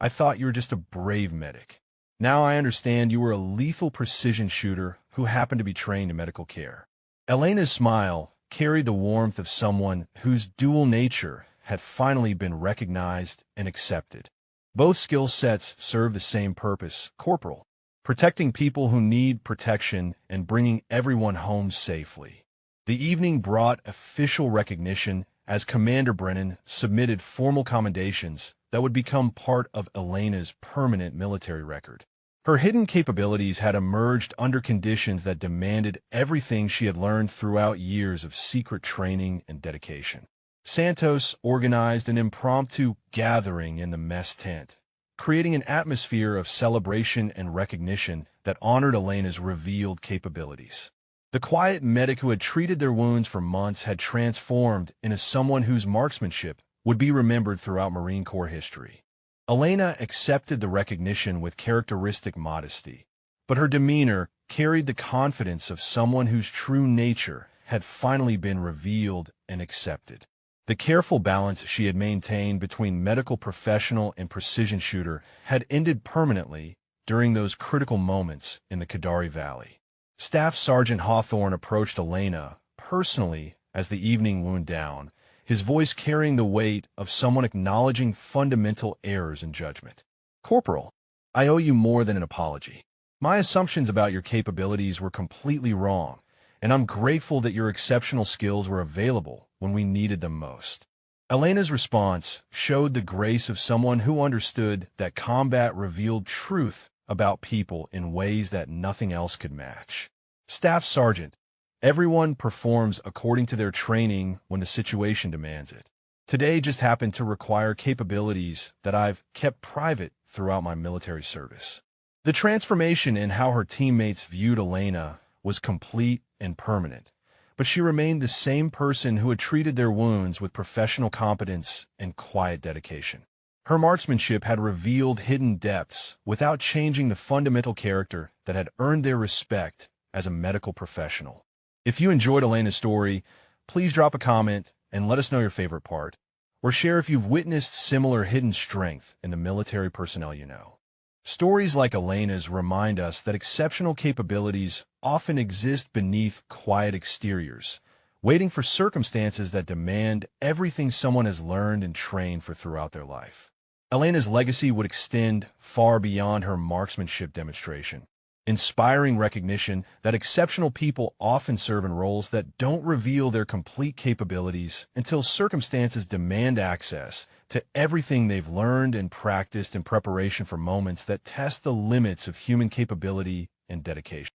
I thought you were just a brave medic. Now I understand you were a lethal precision shooter who happened to be trained in medical care." Elena's smile carried the warmth of someone whose dual nature had finally been recognized and accepted. "Both skill sets serve the same purpose, Corporal: protecting people who need protection and bringing everyone home safely." The evening brought official recognition as Commander Brennan submitted formal commendations that would become part of Elena's permanent military record. Her hidden capabilities had emerged under conditions that demanded everything she had learned throughout years of secret training and dedication. Santos organized an impromptu gathering in the mess tent, creating an atmosphere of celebration and recognition that honored Elena's revealed capabilities. The quiet medic who had treated their wounds for months had transformed into someone whose marksmanship would be remembered throughout Marine Corps history. Elena accepted the recognition with characteristic modesty, but her demeanor carried the confidence of someone whose true nature had finally been revealed and accepted. The careful balance she had maintained between medical professional and precision shooter had ended permanently during those critical moments in the Kadari Valley. Staff Sergeant Hawthorne approached Elena personally as the evening wound down, his voice carrying the weight of someone acknowledging fundamental errors in judgment. "Corporal, I owe you more than an apology. My assumptions about your capabilities were completely wrong, and I'm grateful that your exceptional skills were available when we needed them most." Elena's response showed the grace of someone who understood that combat revealed truth about people in ways that nothing else could match. "Staff Sergeant, everyone performs according to their training when the situation demands it. Today just happened to require capabilities that I've kept private throughout my military service." The transformation in how her teammates viewed Elena was complete and permanent, but she remained the same person who had treated their wounds with professional competence and quiet dedication. Her marksmanship had revealed hidden depths without changing the fundamental character that had earned their respect as a medical professional. If you enjoyed Elena's story, please drop a comment and let us know your favorite part, or share if you've witnessed similar hidden strength in the military personnel you know. Stories like Elena's remind us that exceptional capabilities often exist beneath quiet exteriors, waiting for circumstances that demand everything someone has learned and trained for throughout their life. Elena's legacy would extend far beyond her marksmanship demonstration, inspiring recognition that exceptional people often serve in roles that don't reveal their complete capabilities until circumstances demand access to everything they've learned and practiced in preparation for moments that test the limits of human capability and dedication.